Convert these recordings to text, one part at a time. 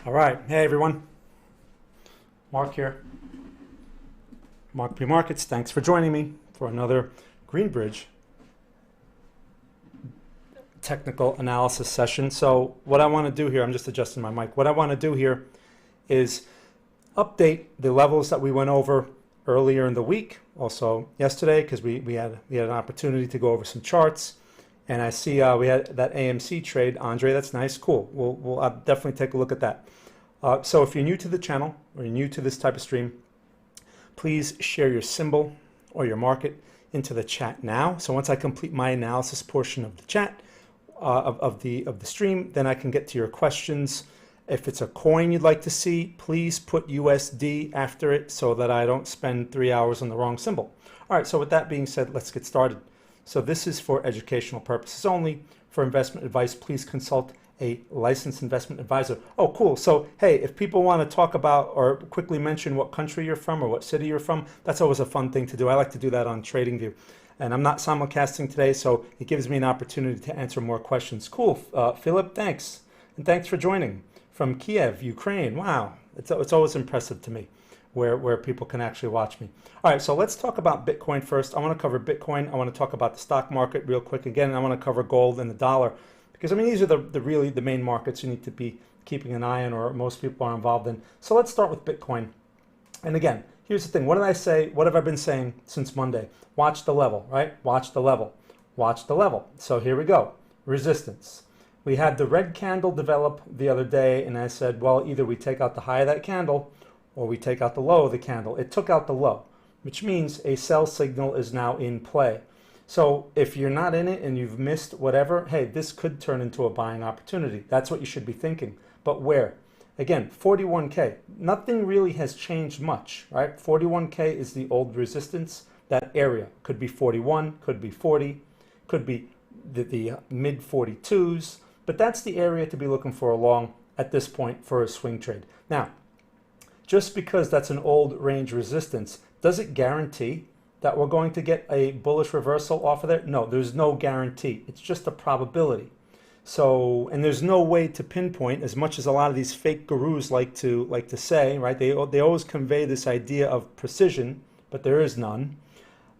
All right. Hey, everyone. Mark here. Mark P. Markets. Thanks for joining me for another Greenbridge technical analysis session. So what I want to do here, I'm just adjusting my mic. What I want to do here is update the levels that we went over earlier in the week, also yesterday, because we had an opportunity to go over some charts. And I see we had that AMC trade, Andre. That's nice, cool. We'll definitely take a look at that. So if you're new to the channel or you're new to this type of stream, please share your symbol or your market into the chat now. So once I complete my analysis portion of the chat of the stream, then I can get to your questions. If it's a coin you'd like to see, please put USD after it so that I don't spend 3 hours on the wrong symbol. All right, so with that being said, let's get started. So this is for educational purposes only. For investment advice, please consult a licensed investment advisor. Oh, cool. So, hey, if people want to talk about or quickly mention what country you're from or what city you're from, that's always a fun thing to do. I like to do that on TradingView. And I'm not simulcasting today, so it gives me an opportunity to answer more questions. Cool. Philip, thanks. And thanks for joining from Kiev, Ukraine. Wow. It's always impressive to me where people can actually watch me. All right, so let's talk about Bitcoin first. I want to cover Bitcoin. I want to talk about the stock market real quick again. And I want to cover gold and the dollar. Because, I mean, these are really the main markets you need to be keeping an eye on, or most people are involved in. So let's start with Bitcoin. And again, here's the thing. What did I say? What have I been saying since Monday? Watch the level, right? Watch the level. Watch the level. So here we go. Resistance. We had the red candle develop the other day, and I said, well, either we take out the high of that candle or we take out the low of the candle. It took out the low, which means a sell signal is now in play. So if you're not in it and you've missed whatever, hey, this could turn into a buying opportunity. That's what you should be thinking. But where? Again, 41K. Nothing really has changed much, right? 41K is the old resistance. That area could be 41, could be 40, could be the mid 42s. But that's the area to be looking for along at this point for a swing trade. Now, just because that's an old range resistance, does it guarantee that we're going to get a bullish reversal off of there? No, there's no guarantee. It's just a probability. So, and there's no way to pinpoint, as much as a lot of these fake gurus like to say, right? They always convey this idea of precision, but there is none.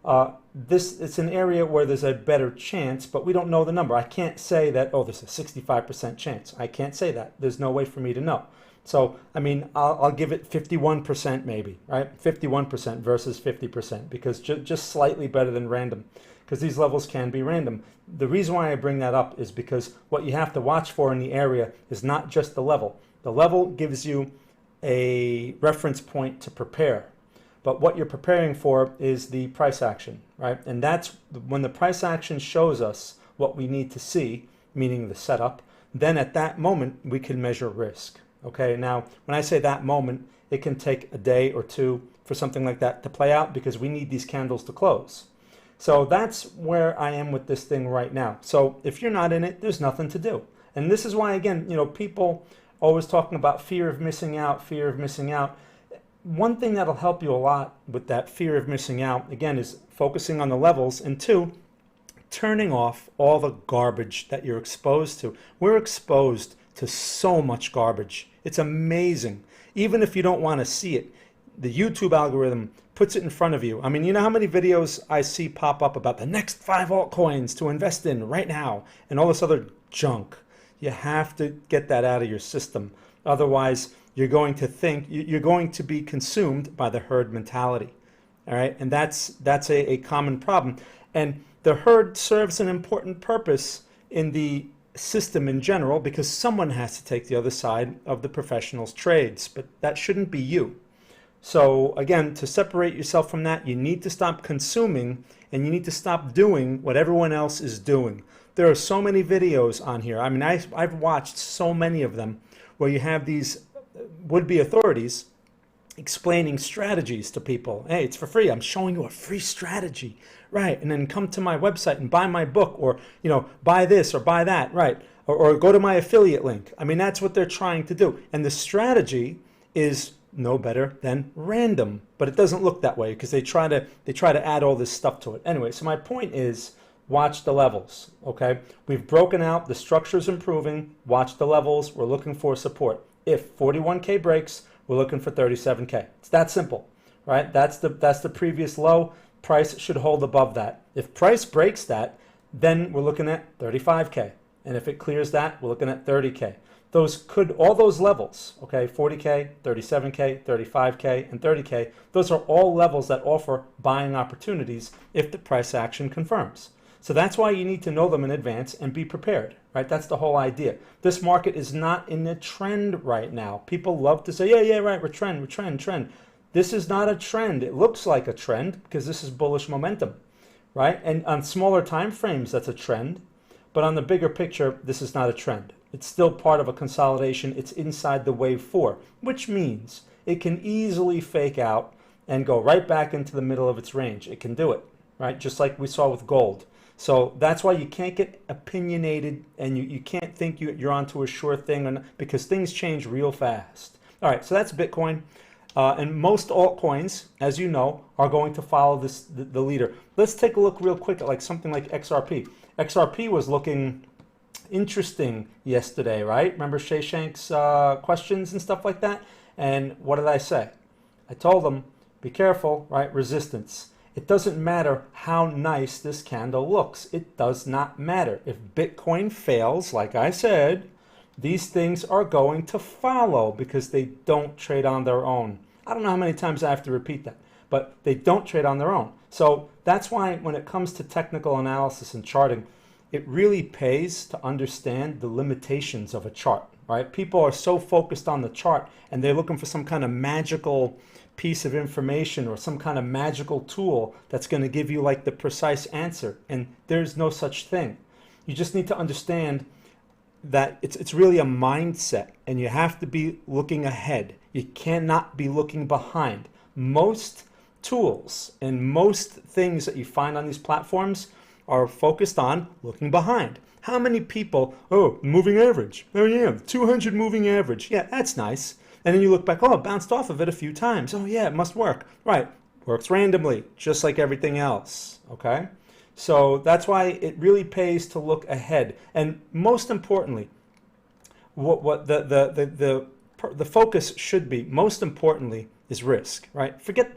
It's an area where there's a better chance, but we don't know the number. I can't say that, oh, there's a 65% chance. I can't say that. There's no way for me to know. So, I mean, I'll give it 51% maybe, right? 51% versus 50%, because just slightly better than random, because these levels can be random. The reason why I bring that up is because what you have to watch for in the area is not just the level. The level gives you a reference point to prepare, but what you're preparing for is the price action, right? And that's when the price action shows us what we need to see, meaning the setup, then at that moment we can measure risk. Okay, now when I say that moment, it can take a day or two for something like that to play out, because we need these candles to close. So that's where I am with this thing right now. So if you're not in it, there's nothing to do. And this is why, again, you know, people always talking about fear of missing out, fear of missing out. One thing that'll help you a lot with that fear of missing out, again, is focusing on the levels, and two, turning off all the garbage that you're exposed to. We're exposed to so much garbage. It's amazing. Even if you don't want to see it, the YouTube algorithm puts it in front of you. I mean, you know how many videos I see pop up about the next 5 altcoins to invest in right now and all this other junk? You have to get that out of your system. Otherwise, you're going to be consumed by the herd mentality. All right, and that's a common problem. And the herd serves an important purpose in the system in general, because someone has to take the other side of the professional's trades, but that shouldn't be you. So again, to separate yourself from that, you need to stop consuming, and you need to stop doing what everyone else is doing. There are so many videos on here. I mean, I've watched so many of them where you have these would-be authorities explaining strategies to people. Hey, it's for free. I'm showing you a free strategy, right? And then come to my website and buy my book, or, you know, buy this or buy that, right? Or go to my affiliate link. I mean, that's what they're trying to do. And the strategy is no better than random, but it doesn't look that way because they try to add all this stuff to it. Anyway, so my point is, watch the levels, okay? We've broken out, the structure's improving, watch the levels, we're looking for support. If 41K breaks, we're looking for 37K. It's that simple, right? That's the previous low. Price should hold above that. If price breaks that, then we're looking at 35K. And if it clears that, we're looking at 30K. All those levels, okay, 40K, 37K, 35K, and 30K, those are all levels that offer buying opportunities if the price action confirms. So that's why you need to know them in advance and be prepared, right? That's the whole idea. This market is not in a trend right now. People love to say, yeah, right, we're trend. This is not a trend. It looks like a trend because this is bullish momentum, right? And on smaller time frames, that's a trend. But on the bigger picture, this is not a trend. It's still part of a consolidation. It's inside the wave 4, which means it can easily fake out and go right back into the middle of its range. It can do it, right? Just like we saw with gold. So that's why you can't get opinionated and you can't think you're onto a sure thing because things change real fast. All right, so that's Bitcoin. And most altcoins, as you know, are going to follow the leader. Let's take a look real quick at like something like XRP. XRP was looking interesting yesterday, right? Remember Shay Shank's questions and stuff like that? And what did I say? I told them, be careful, right? Resistance. It doesn't matter how nice this candle looks. It does not matter. If Bitcoin fails, like I said, these things are going to follow because they don't trade on their own. I don't know how many times I have to repeat that, but they don't trade on their own. So that's why when it comes to technical analysis and charting, it really pays to understand the limitations of a chart, right? People are so focused on the chart and they're looking for some kind of magical piece of information or some kind of magical tool that's going to give you like the precise answer. And there's no such thing. You just need to understand that it's really a mindset and you have to be looking ahead. You cannot be looking behind. Most tools and most things that you find on these platforms are focused on looking behind. How many people, oh, moving average. Oh yeah, 200 moving average. Yeah, that's nice. And then you look back, oh, it bounced off of it a few times. Oh yeah, it must work. Right, works randomly, just like everything else, okay? So that's why it really pays to look ahead. And most importantly, what the focus should be, most importantly, is risk, right? Forget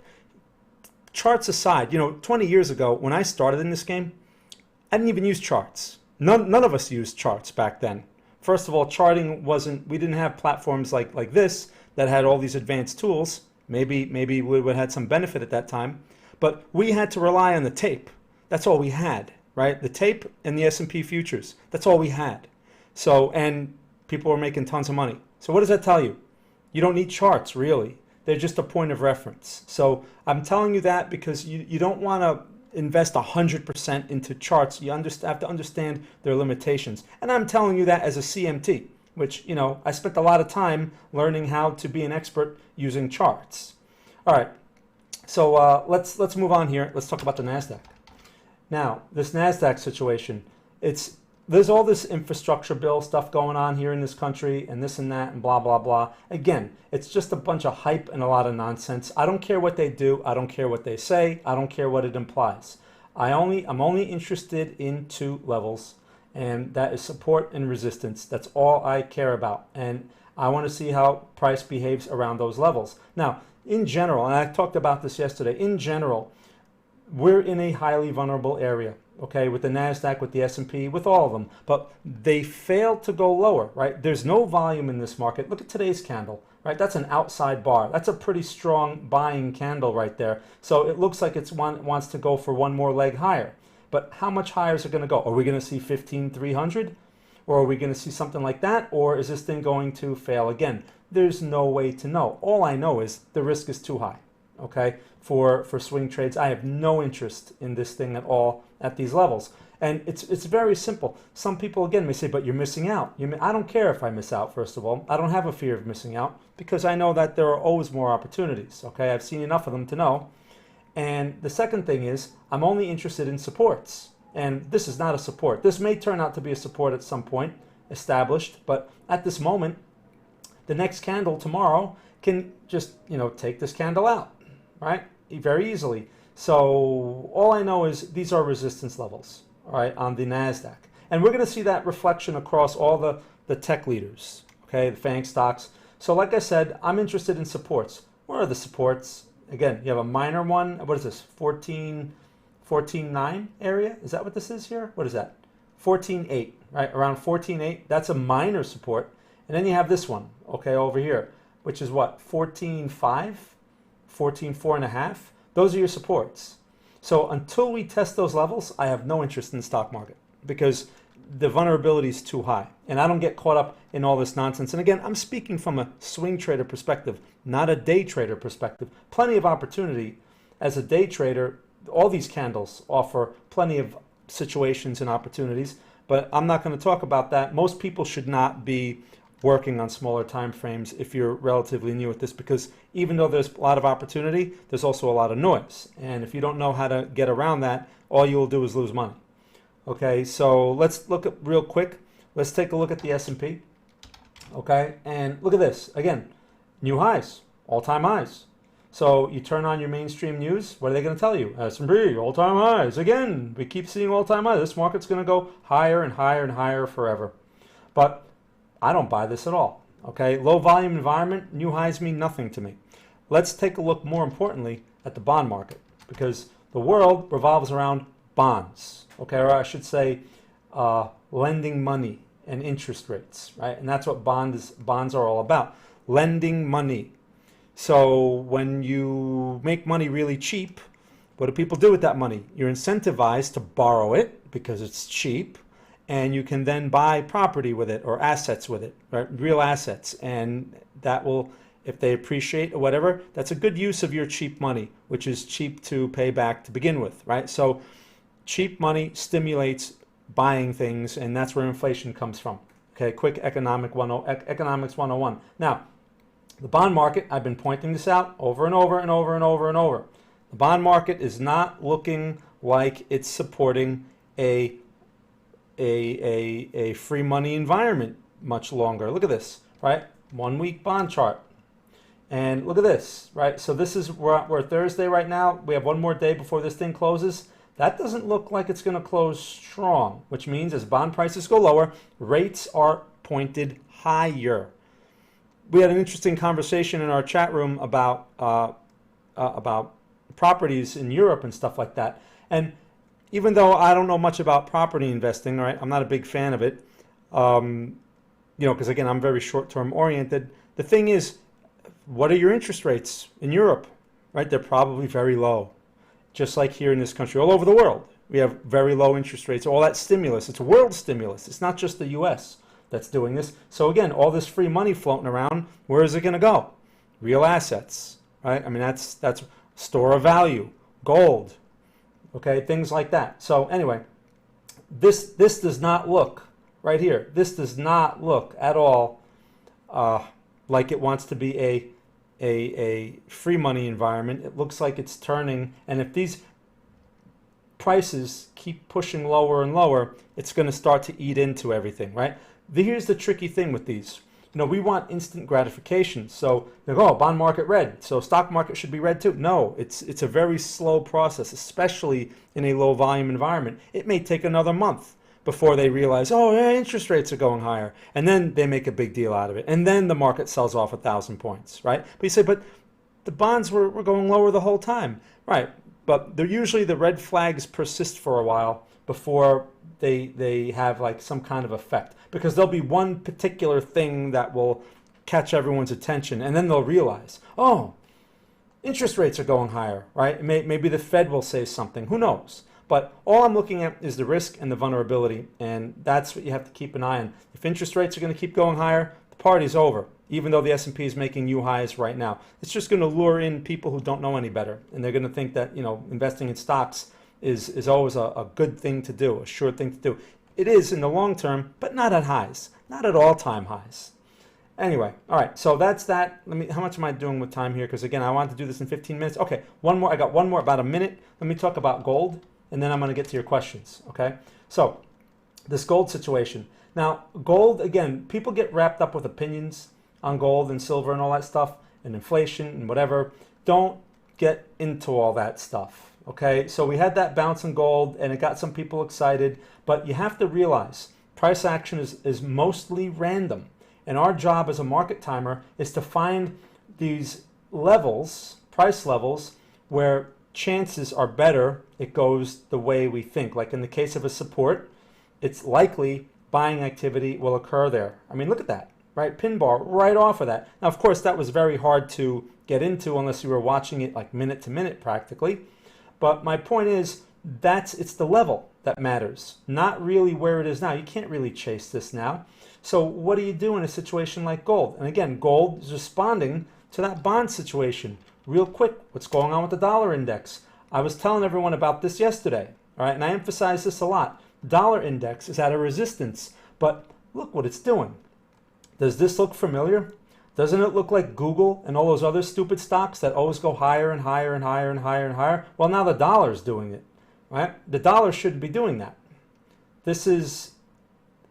charts aside. 20 years ago, when I started in this game, I didn't even use charts. None of us used charts back then. First of all, charting we didn't have platforms like this that had all these advanced tools. Maybe we would have had some benefit at that time, but we had to rely on the tape. That's all we had, right? The tape and the S&P futures. That's all we had. So, and people were making tons of money. So what does that tell you? You don't need charts, really. They're just a point of reference. So I'm telling you that because you don't want to invest 100% into charts. You have to understand their limitations. And I'm telling you that as a CMT, which, I spent a lot of time learning how to be an expert using charts. All right, so let's move on here. Let's talk about the Nasdaq. Now, this Nasdaq situation, there's all this infrastructure bill stuff going on here in this country and this and that and blah, blah, blah. Again, it's just a bunch of hype and a lot of nonsense. I don't care what they do. I don't care what they say. I don't care what it implies. I'm only interested in two levels, and that is support and resistance. That's all I care about. And I want to see how price behaves around those levels. Now, in general, and I talked about this yesterday, in general, we're in a highly vulnerable area. Okay, with the Nasdaq, with the S&P, with all of them, but they failed to go lower, right? There's no volume in this market. Look at today's candle, right? That's an outside bar. That's a pretty strong buying candle right there. So it looks like wants to go for one more leg higher. But how much higher is it going to go? Are we going to see 15,300? Or are we going to see something like that? Or is this thing going to fail again? There's no way to know. All I know is the risk is too high, okay? For swing trades, I have no interest in this thing at all at these levels. And it's very simple. Some people, again, may say, but you're missing out. I don't care if I miss out, first of all. I don't have a fear of missing out because I know that there are always more opportunities, okay? I've seen enough of them to know. And the second thing is, I'm only interested in supports. And this is not a support. This may turn out to be a support at some point, established, but at this moment, the next candle tomorrow can just, take this candle out, right? Very easily. So all I know is these are resistance levels, all right, on the Nasdaq. And we're going to see that reflection across all the tech leaders, okay, the FANG stocks. So like I said, I'm interested in supports. What are the supports? Again, you have a minor one. What is this? 14.9 area? Is that what this is here? What is that? 14.8, right? Around 14.8. That's a minor support. And then you have this one, okay, over here, which is what? 14.5, 14.4.5. Those are your supports. So until we test those levels, I have no interest in the stock market because the vulnerability is too high. And I don't get caught up in all this nonsense. And again, I'm speaking from a swing trader perspective, not a day trader perspective. Plenty of opportunity as a day trader. All these candles offer plenty of situations and opportunities, but I'm not going to talk about that. Most people should not be working on smaller time frames if you're relatively new at this, because even though there's a lot of opportunity, there's also a lot of noise. And if you don't know how to get around that, all you'll do is lose money. Okay, so let's look at real quick. Let's take a look at the S&P. Okay, and look at this. Again, new highs, all-time highs. So you turn on your mainstream news, what are they going to tell you? S&P, all-time highs. Again, we keep seeing all-time highs. This market's going to go higher and higher and higher forever. But I don't buy this at all. Okay, low volume environment, new highs mean nothing to me. Let's take a look more importantly at the bond market, because the world revolves around bonds. Okay, or I should say lending money and interest rates, right? And that's what bonds are all about, lending money. So when you make money really cheap, what do people do with that money? You're incentivized to borrow it because it's cheap, and you can then buy property with it or assets with it, right? Real assets. And that will, if they appreciate or whatever, that's a good use of your cheap money, which is cheap to pay back to begin with, right? So cheap money stimulates buying things, and that's where inflation comes from. Okay, quick economics 101. Now, the bond market, I've been pointing this out over and over and over and over and over. The bond market is not looking like it's supporting a free money environment much longer. Look at this, right? 1 week bond chart. And look at this, right? So this is, we're Thursday right now. We have one more day before this thing closes. That doesn't look like it's going to close strong, which means as bond prices go lower, rates are pointed higher. We had an interesting conversation in our chat room about properties in Europe and stuff like that. And even though I don't know much about property investing, right, I'm not a big fan of it, because again, I'm very short-term oriented. The thing is, what are your interest rates in Europe, right? They're probably very low, just like here in this country. All over the world, we have very low interest rates. All that stimulus, it's world stimulus. It's not just the U.S. that's doing this. So again, all this free money floating around, where is it going to go? Real assets, right? I mean, that's store of value, gold, okay, things like that. So anyway, this does not look, right here, this does not look at all like it wants to be a free money environment. It looks like it's turning, and if these prices keep pushing lower and lower, it's going to start to eat into everything, right? Here's the tricky thing with these. We want instant gratification. So they go, oh, bond market red, so stock market should be red too. No, it's a very slow process, especially in a low volume environment. It may take another month before they realize, oh, yeah, interest rates are going higher. And then they make a big deal out of it. And then the market sells off 1,000 points, right? But you say, but the bonds were going lower the whole time. Right, but they're usually the red flags persist for a while before they have like some kind of effect, because there'll be one particular thing that will catch everyone's attention, and then they'll realize, oh, interest rates are going higher, right? Maybe the Fed will say something, who knows? But all I'm looking at is the risk and the vulnerability, and that's what you have to keep an eye on. If interest rates are going to keep going higher, the party's over, even though the S&P is making new highs right now. It's just going to lure in people who don't know any better, and they're going to think that, investing in stocks is always a good thing to do, a sure thing to do. It is in the long term, but not at highs, not at all-time highs. Anyway, all right, so that's that. How much am I doing with time here? Because again, I want to do this in 15 minutes. Okay, one more. I got one more, about a minute. Let me talk about gold, and then I'm going to get to your questions, okay? So this gold situation. Now, gold, again, people get wrapped up with opinions on gold and silver and all that stuff, and inflation and whatever. Don't get into all that stuff. Okay, so we had that bounce in gold, and it got some people excited, but you have to realize price action is mostly random. And our job as a market timer is to find these levels, price levels, where chances are better it goes the way we think. Like in the case of a support, it's likely buying activity will occur there. I mean, look at that, right? Pin bar right off of that. Now, of course, that was very hard to get into unless you were watching it like minute to minute practically. But my point is, it's the level that matters, not really where it is now. You can't really chase this now. So what do you do in a situation like gold? And again, gold is responding to that bond situation. Real quick, what's going on with the dollar index? I was telling everyone about this yesterday, all right, and I emphasize this a lot. Dollar index is at a resistance, but look what it's doing. Does this look familiar? Doesn't it look like Google and all those other stupid stocks that always go higher and higher and higher and higher and higher? Well, now the dollar's doing it, right? The dollar shouldn't be doing that. This is,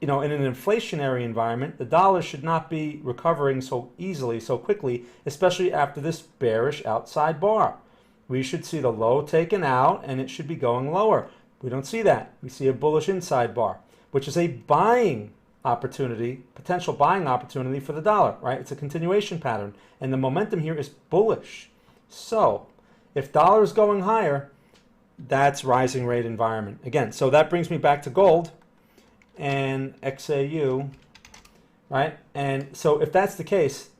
in an inflationary environment, the dollar should not be recovering so easily, so quickly, especially after this bearish outside bar. We should see the low taken out and it should be going lower. We don't see that. We see a bullish inside bar, which is a buying opportunity, potential buying opportunity for the dollar, right? It's a continuation pattern, and the momentum here is bullish. So if dollar is going higher, that's rising rate environment. Again, so that brings me back to gold and XAU, right? And so if that's the case,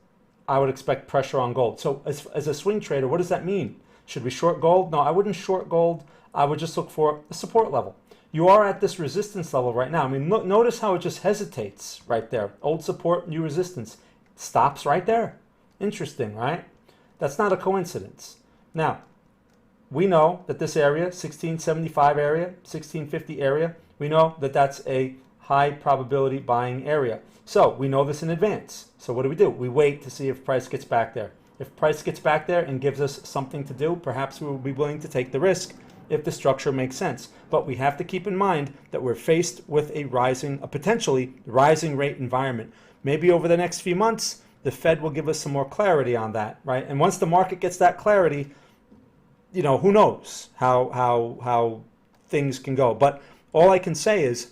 I would expect pressure on gold. So as a swing trader, what does that mean? Should we short gold? No, I wouldn't short gold. I would just look for a support level. You are at this resistance level right now. I mean, notice how it just hesitates right there. Old support, new resistance. Stops right there. Interesting, right? That's not a coincidence. Now, we know that this area, 1675 area, 1650 area, we know that that's a high probability buying area. So we know this in advance. So what do? We wait to see if price gets back there. If price gets back there and gives us something to do, perhaps we will be willing to take the risk if the structure makes sense. But we have to keep in mind that we're faced with a potentially rising rate environment. Maybe over the next few months, the Fed will give us some more clarity on that, right? And once the market gets that clarity, who knows how things can go. But all I can say is,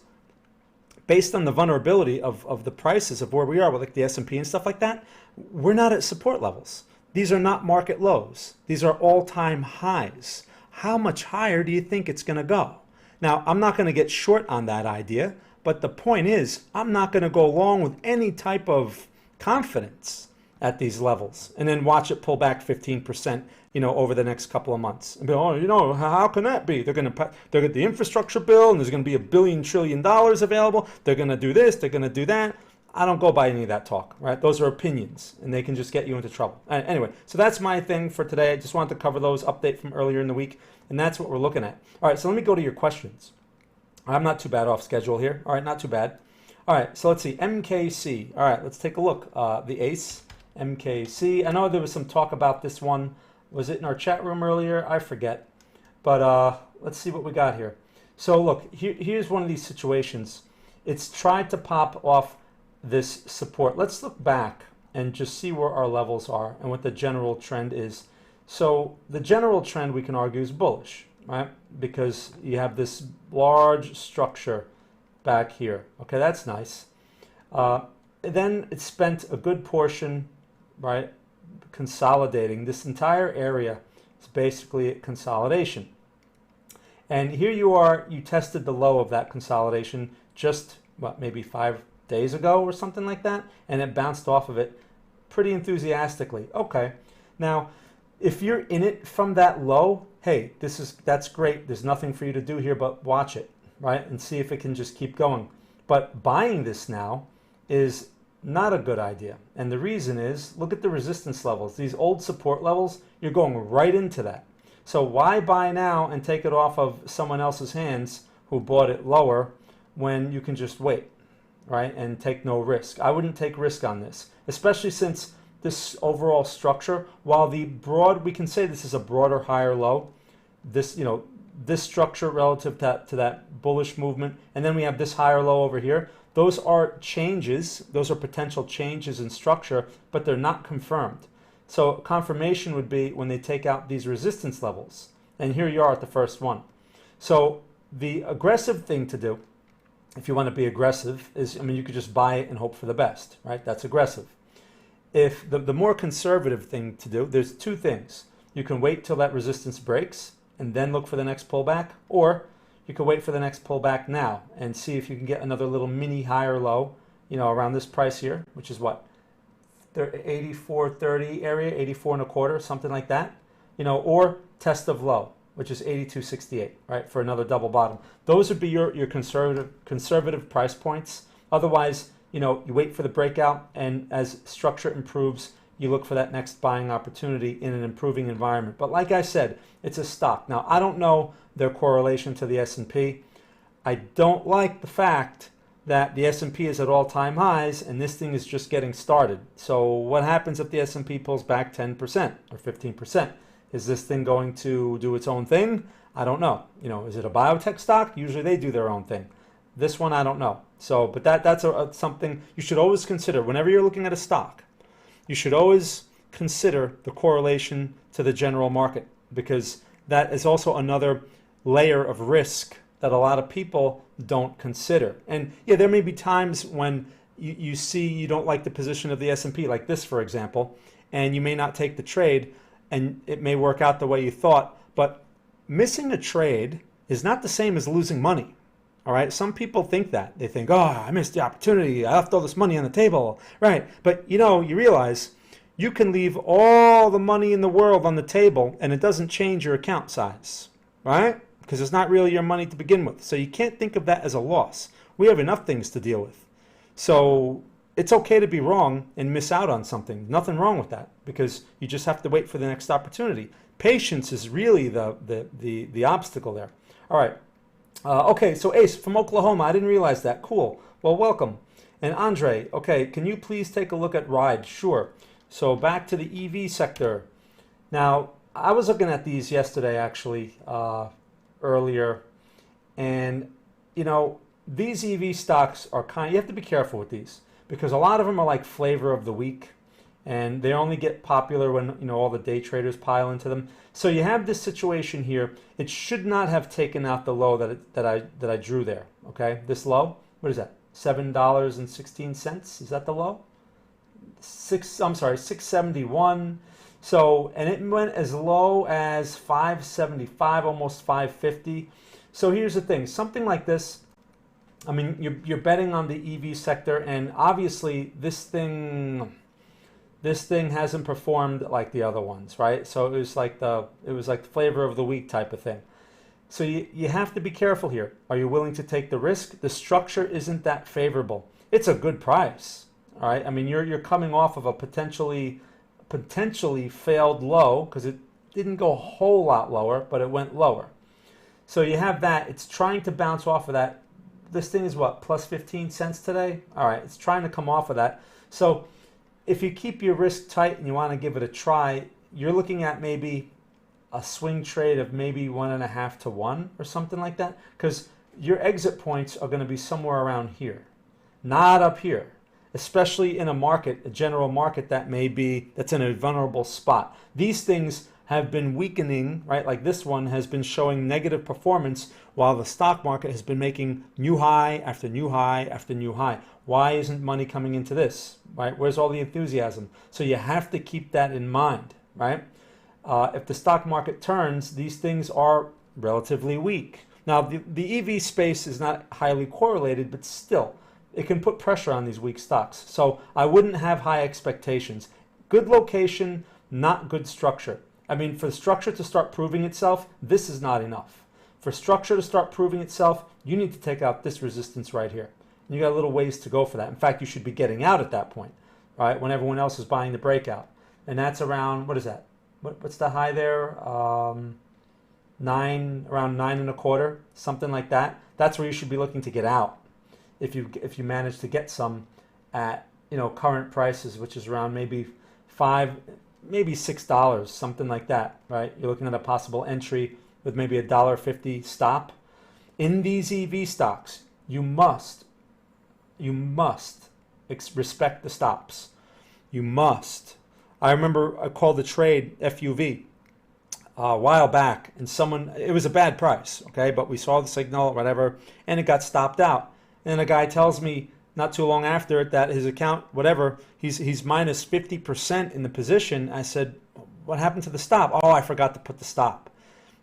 based on the vulnerability of the prices of where we are with like the S&P and stuff like that, we're not at support levels. These are not market lows. These are all-time highs. How much higher do you think it's going to go? Now, I'm not going to get short on that idea, but the point is, I'm not going to go along with any type of confidence at these levels and then watch it pull back 15%, over the next couple of months. And be, how can that be? They're going to get the infrastructure bill and there's going to be $1 billion trillion available. They're going to do this, they're going to do that. I don't go by any of that talk, right? Those are opinions, and they can just get you into trouble. Anyway, so that's my thing for today. I just wanted to cover those, update from earlier in the week, and that's what we're looking at. All right, so let me go to your questions. I'm not too bad off schedule here. All right, not too bad. All right, so let's see, MKC. All right, let's take a look. The ACE, MKC. I know there was some talk about this one. Was it in our chat room earlier? I forget. But let's see what we got here. So look, here's one of these situations. It's tried to pop off this support. Let's look back and just see where our levels are and what the general trend is. So the general trend, we can argue, is bullish, right? Because you have this large structure back here. Okay, that's nice. Then it spent a good portion, right, consolidating. This entire area is basically consolidation. And here you are, you tested the low of that consolidation just, maybe 5 days ago or something like that, and it bounced off of it pretty enthusiastically. Okay, now if you're in it from that low, hey, that's great. There's nothing for you to do here but watch it, right, and see if it can just keep going. But buying this now is not a good idea, and the reason is, look at the resistance levels. These old support levels, you're going right into that. So why buy now and take it off of someone else's hands who bought it lower when you can just wait, right, and take no risk? I wouldn't take risk on this, especially since this overall structure, while we can say this is a broader higher low, this structure relative to that bullish movement, and then we have this higher low over here. Those are changes, those are potential changes in structure, but they're not confirmed. So confirmation would be when they take out these resistance levels, and here you are at the first one. So the aggressive thing to do if you want to be aggressive, is, I mean, you could just buy it and hope for the best, right? That's aggressive. If the more conservative thing to do, there's two things. You can wait till that resistance breaks and then look for the next pullback, or you can wait for the next pullback now and see if you can get another little mini higher low, you know, around this price here, which is what, 84.30 area, 84 and a quarter, something like that, you know, or test of low, which is 82.68, right, for another double bottom. Those would be your conservative price points. Otherwise, you know, you wait for the breakout, and as structure improves, you look for that next buying opportunity in an improving environment. But like I said, it's a stock. Now, I don't know their correlation to the S&P. I don't like the fact that the S&P is at all-time highs and this thing is just getting started. So what happens if the S&P pulls back 10% or 15%? Is this thing going to do its own thing? I don't know. You know, is it a biotech stock? Usually they do their own thing. This one, I don't know. So, but that's something you should always consider. Whenever you're looking at a stock, you should always consider the correlation to the general market, because that is also another layer of risk that a lot of people don't consider. And yeah, there may be times when you see you don't like the position of the S&P, like this, for example, and you may not take the trade, and it may work out the way you thought, but missing a trade is not the same as losing money. All right, some people think that. They think, oh, I missed the opportunity. I left all this money on the table. Right, but you know, you realize you can leave all the money in the world on the table and it doesn't change your account size, right? Because it's not really your money to begin with. So you can't think of that as a loss. We have enough things to deal with. So it's okay to be wrong and miss out on something. Nothing wrong with that, because you just have to wait for the next opportunity. Patience is really the obstacle there. All right. Okay, so Ace from Oklahoma, I didn't realize that. Cool. Well, welcome. And Andre, okay, can you please take a look at RIDE? Sure. So back to the EV sector. Now, I was looking at these yesterday, actually, earlier, and, you know, these EV stocks are you have to be careful with these, because a lot of them are like flavor of the week, and they only get popular when, you know, all the day traders pile into them. So you have this situation here. It should not have taken out the low that I drew there. Okay, this low. What is that? $7.16. Is that the low? I'm sorry, 671. So, and it went as low as 575, almost 550. So here's the thing. Something like this. I mean, you're betting on the EV sector, and obviously this thing hasn't performed like the other ones, right? So it was like the flavor of the week type of thing. So you have to be careful here. Are you willing to take the risk? The structure isn't that favorable. It's a good price, all right? I mean, you're coming off of a potentially failed low, because it didn't go a whole lot lower, but it went lower. So you have that. It's trying to bounce off of that. This thing is what, plus 15 cents today? All right, it's trying to come off of that. So if you keep your risk tight and you want to give it a try, you're looking at maybe a swing trade of maybe 1.5 to 1 or something like that, because your exit points are going to be somewhere around here, not up here, especially in a market, a general market that's in a vulnerable spot. These things have been weakening, right? Like this one has been showing negative performance while the stock market has been making new high after new high after new high. Why isn't money coming into this, right? Where's all the enthusiasm? So you have to keep that in mind, right? If the stock market turns, these things are relatively weak. Now, the EV space is not highly correlated, but still, it can put pressure on these weak stocks. So I wouldn't have high expectations. Good location, not good structure. I mean, for the structure to start proving itself, this is not enough. For structure to start proving itself, you need to take out this resistance right here. And you got a little ways to go for that. In fact, you should be getting out at that point, right? When everyone else is buying the breakout. And that's around, what is that? What's the high there? Around 9.25, something like that. That's where you should be looking to get out. If you manage to get some at, you know, current prices, which is around maybe $6, something like that, right? You're looking at a possible entry with maybe a $1.50 stop. In these EV stocks, you must respect the stops. You must. I remember I called the trade FUV a while back, and it was a bad price, okay, but we saw the signal, whatever, and it got stopped out. And a guy tells me not too long after it that his account, whatever, he's minus 50% in the position. I said, what happened to the stop? Oh, I forgot to put the stop.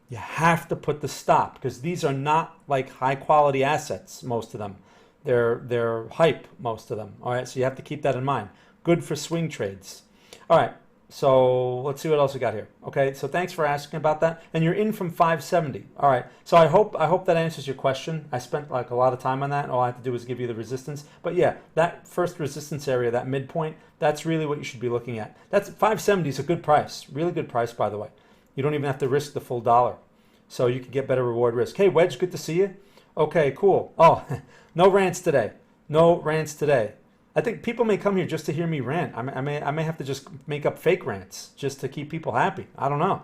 You have to put the stop because these are not like high quality assets, most of them. They're hype, most of them. All right, so you have to keep that in mind. Good for swing trades. All right, so let's see what else we got here. Okay, so thanks for asking about that. And you're in from 570. All right, so I hope that answers your question. I spent like a lot of time on that. All I have to do is give you the resistance. But yeah, that first resistance area, that midpoint, that's really what you should be looking at. That's 570 is a good price, really good price, by the way. You don't even have to risk the full dollar. So you can get better reward risk. Hey, Wedge, good to see you. Okay, cool. Oh, no rants today. No rants today. I think people may come here just to hear me rant. I may have to just make up fake rants just to keep people happy. I don't know.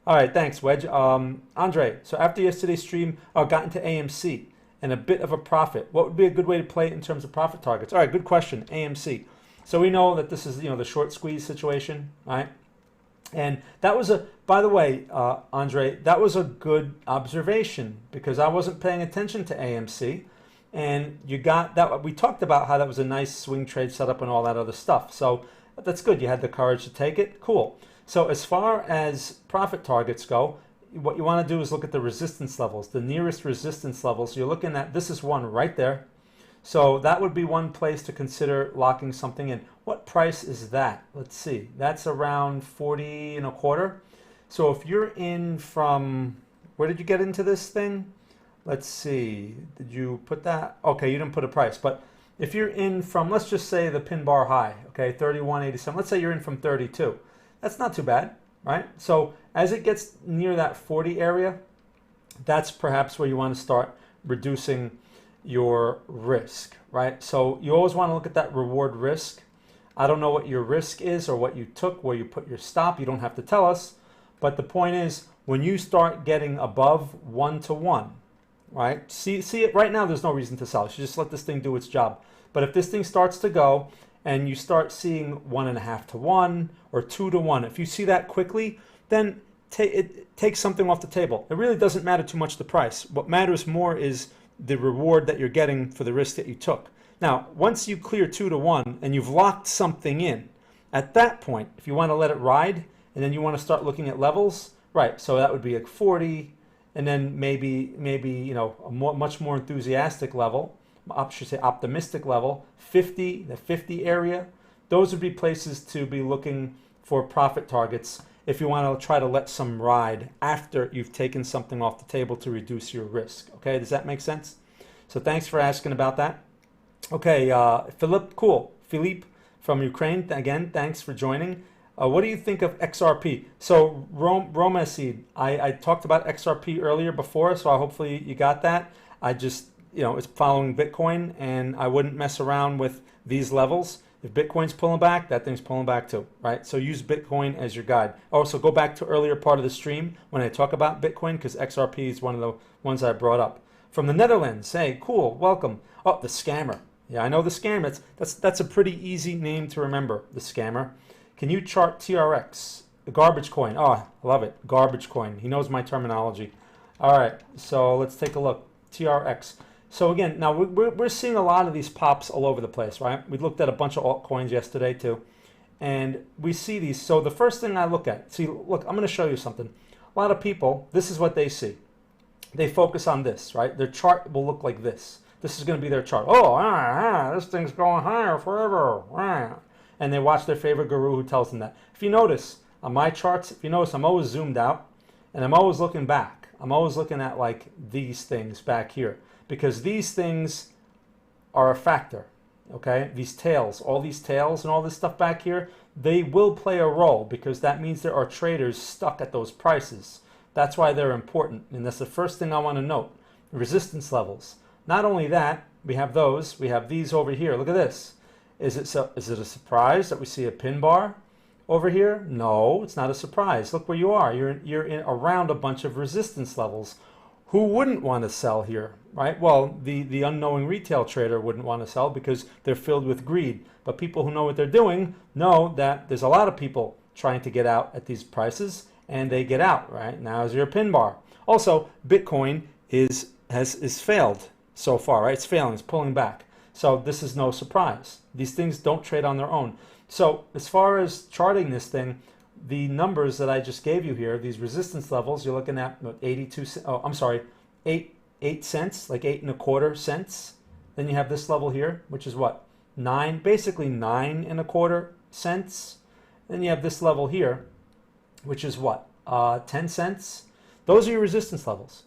All right, thanks, Wedge. Andre, so after yesterday's stream, got into AMC and a bit of a profit. What would be a good way to play it in terms of profit targets? All right, good question, AMC. So we know that this is, the short squeeze situation, right? And that was by the way, Andre, that was a good observation because I wasn't paying attention to AMC. And you got that. We talked about how that was a nice swing trade setup and all that other stuff. So that's good. You had the courage to take it. Cool. So as far as profit targets go, what you want to do is look at the resistance levels, the nearest resistance levels. You're looking at, this is one right there. So that would be one place to consider locking something in. What price is that? Let's see. That's around 40 and a quarter. So if you're in from, where did you get into this thing? Let's see. Did you put that? Okay, you didn't put a price. But if you're in from, let's just say the pin bar high, okay, 31.87. Let's say you're in from 32. That's not too bad, right? So as it gets near that 40 area, that's perhaps where you want to start reducing your risk, right? So you always want to look at that reward risk. I don't know what your risk is or what you took, where you put your stop. You don't have to tell us. But the point is, when you start getting above 1-to-1, right? See it right now, there's no reason to sell. You should just let this thing do its job. But if this thing starts to go and you start seeing 1.5-to-1 or 2-to-1, if you see that quickly, then take something off the table. It really doesn't matter too much the price. What matters more is the reward that you're getting for the risk that you took. Now, once you clear 2-to-1 and you've locked something in, at that point, if you want to let it ride and then you want to start looking at levels, right? So that would be like 40, and then maybe a much more enthusiastic level, I should say optimistic level, 50, the 50 area. Those would be places to be looking for profit targets if you want to try to let some ride after you've taken something off the table to reduce your risk. Okay, does that make sense? So thanks for asking about that. Okay, Philippe from Ukraine, again, thanks for joining. What do you think of XRP? So Romaseed, I talked about XRP earlier before, so hopefully you got that. I just, it's following Bitcoin, and I wouldn't mess around with these levels. If Bitcoin's pulling back, that thing's pulling back too, right? So use Bitcoin as your guide. Also, go back to earlier part of the stream when I talk about Bitcoin, because XRP is one of the ones I brought up. From the Netherlands, hey, cool, welcome. Oh, the scammer. Yeah, I know the scammer. That's a pretty easy name to remember, the scammer. Can you chart TRX, the garbage coin? Oh, I love it, garbage coin. He knows my terminology. All right, so let's take a look. TRX. So again, now we're seeing a lot of these pops all over the place, right? We looked at a bunch of altcoins yesterday too, and we see these. So the first thing I look at, look, I'm going to show you something. A lot of people, this is what they see. They focus on this, right? Their chart will look like this. This is going to be their chart. Oh, this thing's going higher forever. And they watch their favorite guru who tells them that. If you notice on my charts, I'm always zoomed out, and I'm always looking back. I'm always looking at like these things back here, because these things are a factor, okay? These tails, all these tails and all this stuff back here, they will play a role, because that means there are traders stuck at those prices. That's why they're important, and that's the first thing I want to note. Resistance levels. Not only that, we have those, we have these over here. Look at this. Is it a surprise that we see a pin bar over here? No, it's not a surprise. Look where you are. You're in around a bunch of resistance levels. Who wouldn't want to sell here, right? Well, the unknowing retail trader wouldn't want to sell because they're filled with greed. But people who know what they're doing know that there's a lot of people trying to get out at these prices, and they get out, right? Now is your pin bar. Also, Bitcoin has failed. so far, right? It's failing, it's pulling back. So this is no surprise. These things don't trade on their own. So as far as charting this thing, the numbers that I just gave you here, these resistance levels, you're looking at 8 cents, like 8 1/4 cents. Then you have this level here, which is what? 9, basically 9 1/4 cents. Then you have this level here, which is what? 10 cents. Those are your resistance levels.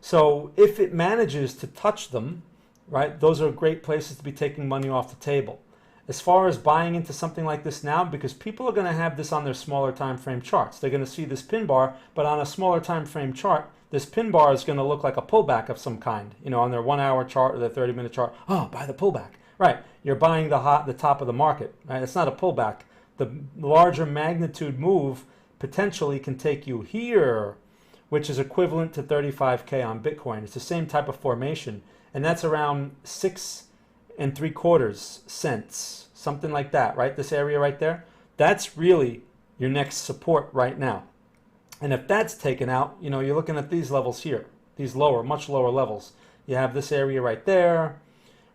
So if it manages to touch them, right, those are great places to be taking money off the table. As far as buying into something like this now, because people are going to have this on their smaller time frame charts. They're going to see this pin bar, but on a smaller time frame chart, this pin bar is going to look like a pullback of some kind. You know, on their 1 hour chart or their 30-minute chart. Oh, buy the pullback. Right. You're buying the top of the market. Right? It's not a pullback. The larger magnitude move potentially can take you here, which is equivalent to 35K on Bitcoin. It's the same type of formation, and that's around 6 3/4 cents, something like that, right? This area right there, that's really your next support right now. And if that's taken out, you know, you're looking at these levels here, these lower, much lower levels. You have this area right there,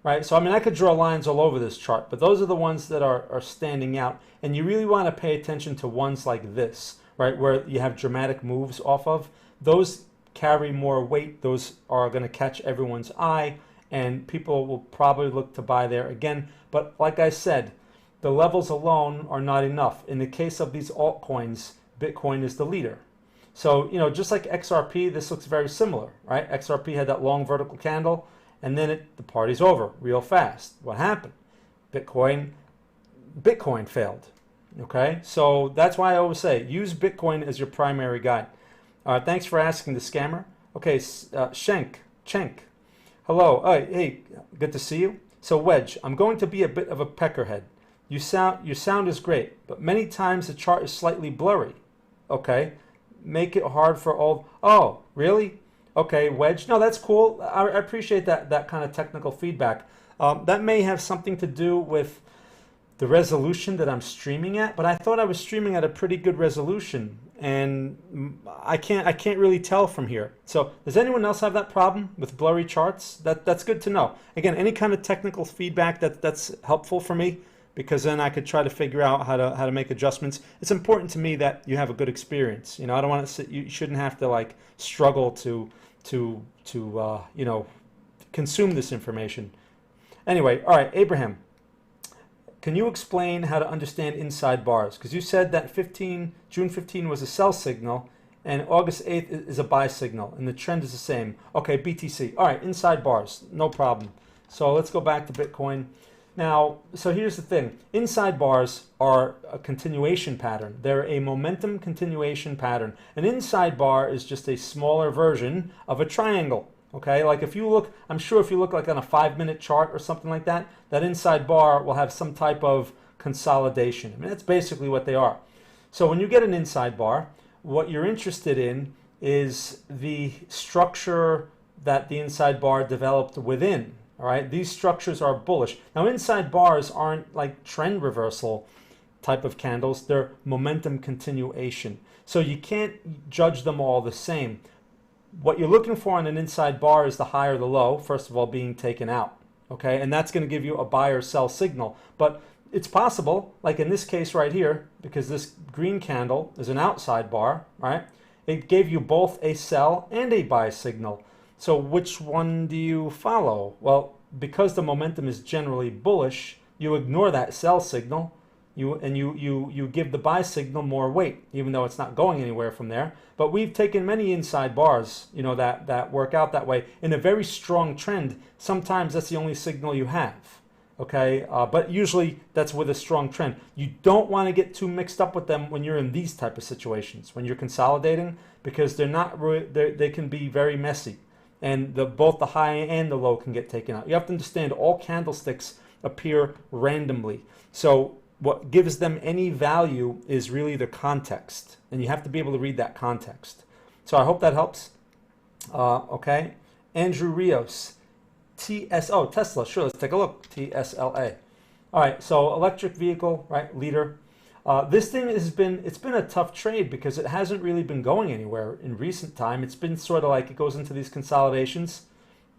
right? So, I mean, I could draw lines all over this chart, but those are the ones that are standing out. And you really want to pay attention to ones like this, right, where you have dramatic moves off of. Those carry more weight. Those are going to catch everyone's eye, and people will probably look to buy there again. But like I said, the levels alone are not enough. In the case of these altcoins, Bitcoin is the leader. So, you know, just like XRP, this looks very similar, right? XRP had that long vertical candle, and then the party's over real fast. What happened? Bitcoin failed, okay? So that's why I always say, use Bitcoin as your primary guide. Thanks for asking, the scammer. Okay, Schenk. Hello. Hey, good to see you. So Wedge, I'm going to be a bit of a peckerhead. Your sound is great, but many times the chart is slightly blurry. Okay, make it hard for all. Oh, really? Okay, Wedge. No, that's cool. I appreciate that kind of technical feedback. That may have something to do with the resolution that I'm streaming at, but I thought I was streaming at a pretty good resolution, and I can't really tell from here. So does anyone else have that problem with blurry charts? That's good to know. Again, any kind of technical feedback that's helpful for me, because then I could try to figure out how to make adjustments. It's important to me that you have a good experience. You know, I don't want to sit, you shouldn't have to like struggle to you know, consume this information. Anyway, all right, Abraham. Can you explain how to understand inside bars? Because you said that June 15 was a sell signal and August 8th is a buy signal, and the trend is the same. Okay, BTC. All right, inside bars, no problem. So let's go back to Bitcoin. Now, so here's the thing. Inside bars are a continuation pattern. They're a momentum continuation pattern. An inside bar is just a smaller version of a triangle. Okay, like if you look, I'm sure if you look like on a 5-minute chart or something like that, that inside bar will have some type of consolidation. I mean, that's basically what they are. So when you get an inside bar, what you're interested in is the structure that the inside bar developed within. All right, these structures are bullish. Now, inside bars aren't like trend reversal type of candles. They're momentum continuation. So you can't judge them all the same. What you're looking for on an inside bar is the high or the low, first of all, being taken out, okay? And that's going to give you a buy or sell signal. But it's possible, like in this case right here, because this green candle is an outside bar, right? It gave you both a sell and a buy signal. So which one do you follow? Well, because the momentum is generally bullish, you ignore that sell signal. You give the buy signal more weight, even though it's not going anywhere from there. But we've taken many inside bars, you know, that work out that way. In a very strong trend, sometimes that's the only signal you have, okay? But usually that's with a strong trend. You don't want to get too mixed up with them when you're in these type of situations, when you're consolidating, because they can be very messy. And both the high and the low can get taken out. You have to understand all candlesticks appear randomly. So what gives them any value is really the context, and you have to be able to read that context. So I hope that helps. Okay, Andrew Rios, Tesla. Sure, let's take a look. TSLA. All right, so electric vehicle, right? Leader. This thing it's been a tough trade because it hasn't really been going anywhere in recent time. It's been sort of like it goes into these consolidations,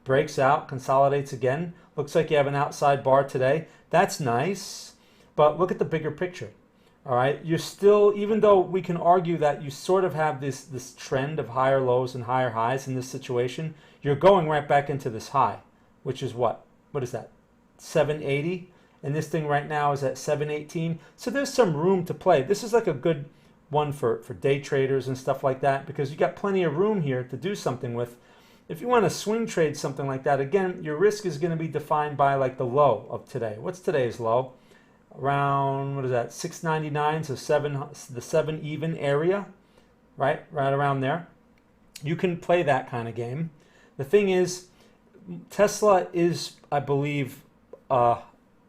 breaks out, consolidates again. Looks like you have an outside bar today. That's nice, but look at the bigger picture. All right, you're still, even though we can argue that you sort of have this trend of higher lows and higher highs in this situation, you're going right back into this high, which is what? What is that? 780, and this thing right now is at 718. So there's some room to play. This is like a good one for day traders and stuff like that, because you got plenty of room here to do something with. If you want to swing trade something like that, again, your risk is going to be defined by like the low of today. What's today's low? Around, what is that, 699, so the 7 even area, right around there. You can play that kind of game. The thing is, Tesla is, I believe, a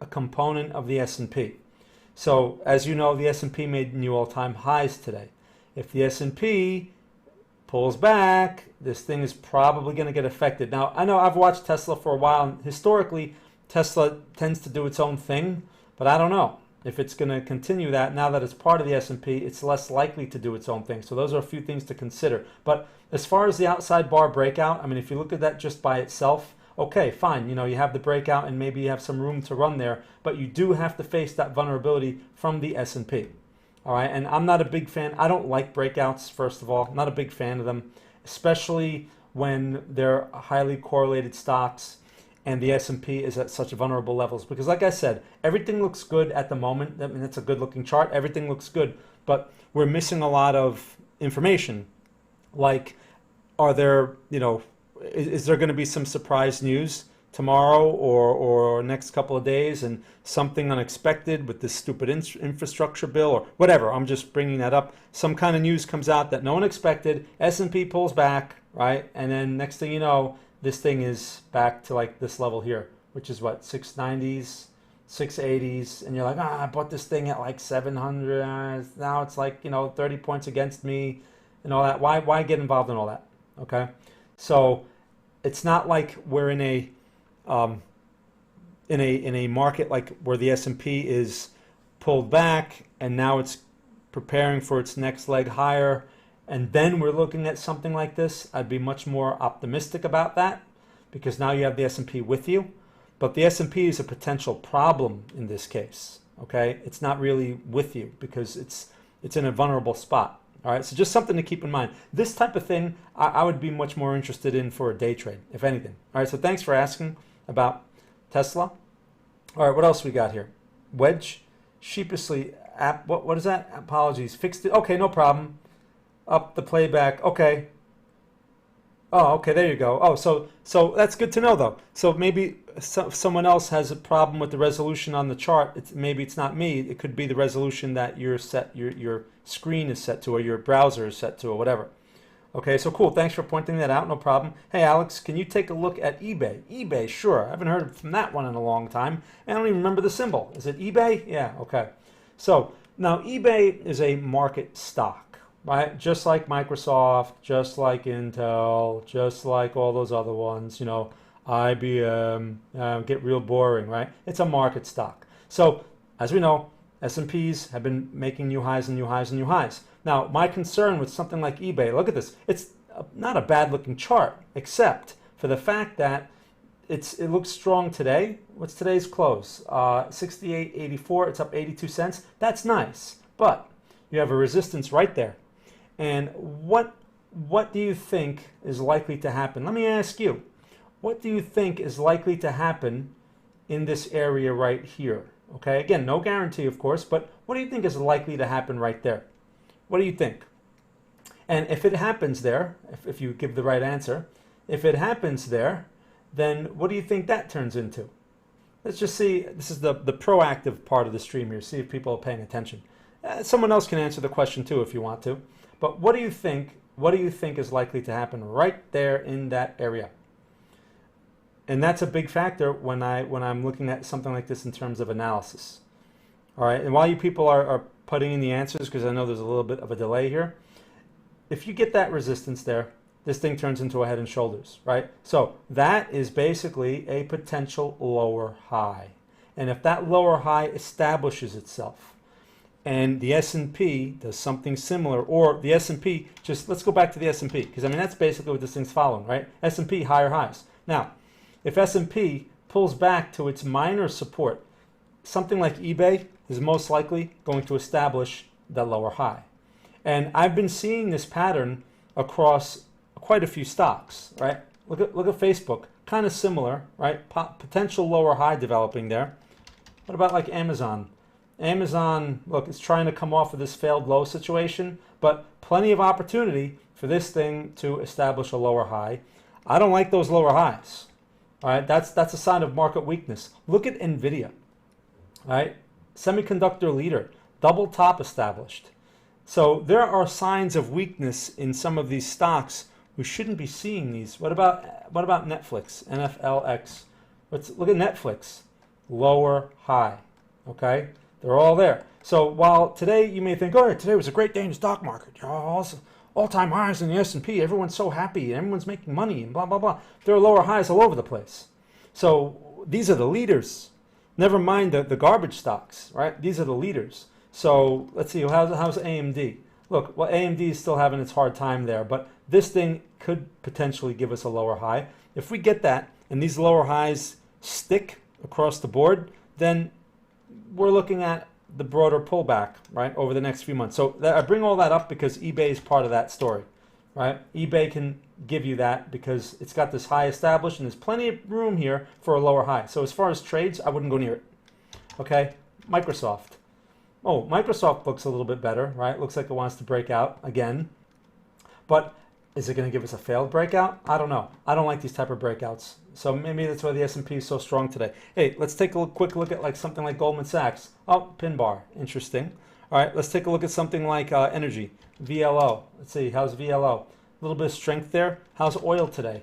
component of the S&P. So as you know, the S&P made new all-time highs today. If the S&P pulls back, this thing is probably going to get affected. Now, I know I've watched Tesla for a while, and historically, Tesla tends to do its own thing, but I don't know if it's going to continue that. Now that it's part of the S&P, it's less likely to do its own thing. So those are a few things to consider. But as far as the outside bar breakout, I mean, if you look at that just by itself, okay, fine. You know, you have the breakout and maybe you have some room to run there, but you do have to face that vulnerability from the S&P. All right, and I'm not a big fan. I don't like breakouts, first of all. I'm not a big fan of them, especially when they're highly correlated stocks and the S&P is at such vulnerable levels. Because like I said, everything looks good at the moment. I mean, it's a good looking chart. Everything looks good, but we're missing a lot of information. Like, are there, you know, is there going to be some surprise news tomorrow or next couple of days, and something unexpected with this stupid infrastructure bill or whatever? I'm just bringing that up. Some kind of news comes out that no one expected. S&P pulls back, right? And then next thing you know, this thing is back to like this level here, which is what, 690s, 680s, and you're like, I bought this thing at like 700. Now it's like, you know, 30 points against me and all that. Why get involved in all that? Okay, so it's not like we're in a market like where the S&P is pulled back and now it's preparing for its next leg higher, and then we're looking at something like this. I'd be much more optimistic about that, because now you have the S&P with you. But the S&P is a potential problem in this case. Okay, it's not really with you because it's in a vulnerable spot. All right, so just something to keep in mind. This type of thing I would be much more interested in for a day trade, if anything. All right, so thanks for asking about Tesla. All right, what else we got here? Wedge, sheepishly, what is that? Apologies, fixed it. Okay, no problem. Up the playback. Okay. Oh, okay, there you go. Oh, so that's good to know, though. So maybe someone else has a problem with the resolution on the chart. Maybe it's not me. It could be the resolution that your screen is set to, or your browser is set to, or whatever. Okay, so cool. Thanks for pointing that out. No problem. Hey, Alex, can you take a look at eBay? eBay, sure. I haven't heard from that one in a long time. I don't even remember the symbol. Is it eBay? Yeah, okay. So now eBay is a market stock. Right, just like Microsoft, just like Intel, just like all those other ones, you know, IBM, get real boring, right? It's a market stock. So, as we know, S&Ps have been making new highs and new highs and new highs. Now, my concern with something like eBay, look at this. It's not a bad looking chart, except for the fact that it looks strong today. What's today's close? 68.84. It's up 82 cents. That's nice, but you have a resistance right there. And what do you think is likely to happen? Let me ask you, what do you think is likely to happen in this area right here? Okay, again, no guarantee, of course, but what do you think is likely to happen right there? What do you think? And if it happens there, if you give the right answer, if it happens there, then what do you think that turns into? Let's just see. This is the proactive part of the stream here. See if people are paying attention. Someone else can answer the question too if you want to. But what do you think? What do you think is likely to happen right there in that area? And that's a big factor when I'm looking at something like this in terms of analysis. All right. And while you people are putting in the answers, because I know there's a little bit of a delay here, if you get that resistance there, this thing turns into a head and shoulders, right? So that is basically a potential lower high. And if that lower high establishes itself, and the S&P does something similar, or the S&P, just let's go back to the S&P, because I mean that's basically what this thing's following, right? S&P higher highs. Now, if S&P pulls back to its minor support, something like eBay is most likely going to establish the lower high. And I've been seeing this pattern across quite a few stocks, right? Look at Facebook, kind of similar, right? Potential lower high developing there. What about like Amazon? Amazon, look, it's trying to come off of this failed low situation, but plenty of opportunity for this thing to establish a lower high. I don't like those lower highs. All right, that's a sign of market weakness. Look at Nvidia. All right, semiconductor leader, double top established. So there are signs of weakness in some of these stocks. We shouldn't be seeing these. What about Netflix? NFLX. Look at Netflix. Lower high. Okay, they're all there. So while today you may think, oh, today was a great day in the stock market. All-time highs in the S&P. Everyone's so happy. Everyone's making money and blah, blah, blah. There are lower highs all over the place. So these are the leaders. Never mind the garbage stocks, right? These are the leaders. So let's see, how's AMD? Look, well, AMD is still having its hard time there, but this thing could potentially give us a lower high. If we get that and these lower highs stick across the board, then we're looking at the broader pullback, right, over the next few months. So I bring all that up because eBay is part of that story, right? eBay can give you that because it's got this high established and there's plenty of room here for a lower high. So as far as trades, I wouldn't go near it. Okay, Microsoft. Oh, Microsoft looks a little bit better, right? Looks like it wants to break out again. But is it going to give us a failed breakout? I don't know. I don't like these type of breakouts. So maybe that's why the S&P is so strong today. Hey, let's take a quick look at like something like Goldman Sachs. Oh, pin bar. Interesting. All right, let's take a look at something like energy, VLO. Let's see, how's VLO? A little bit of strength there. How's oil today?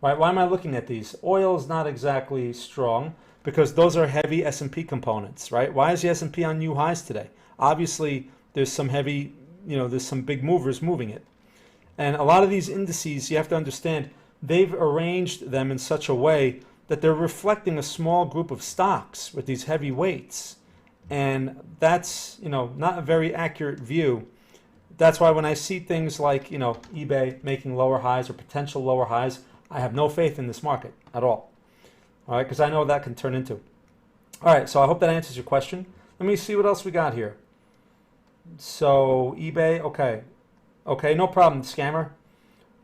Right, why am I looking at these? Oil is not exactly strong because those are heavy S&P components, right? Why is the S&P on new highs today? Obviously, there's some heavy, there's some big movers moving it. And a lot of these indices, you have to understand, they've arranged them in such a way that they're reflecting a small group of stocks with these heavy weights. And that's, not a very accurate view. That's why when I see things like, eBay making lower highs or potential lower highs, I have no faith in this market at all. All right, because I know what that can turn into. All right, so I hope that answers your question. Let me see what else we got here. So eBay, okay. Okay, no problem, scammer.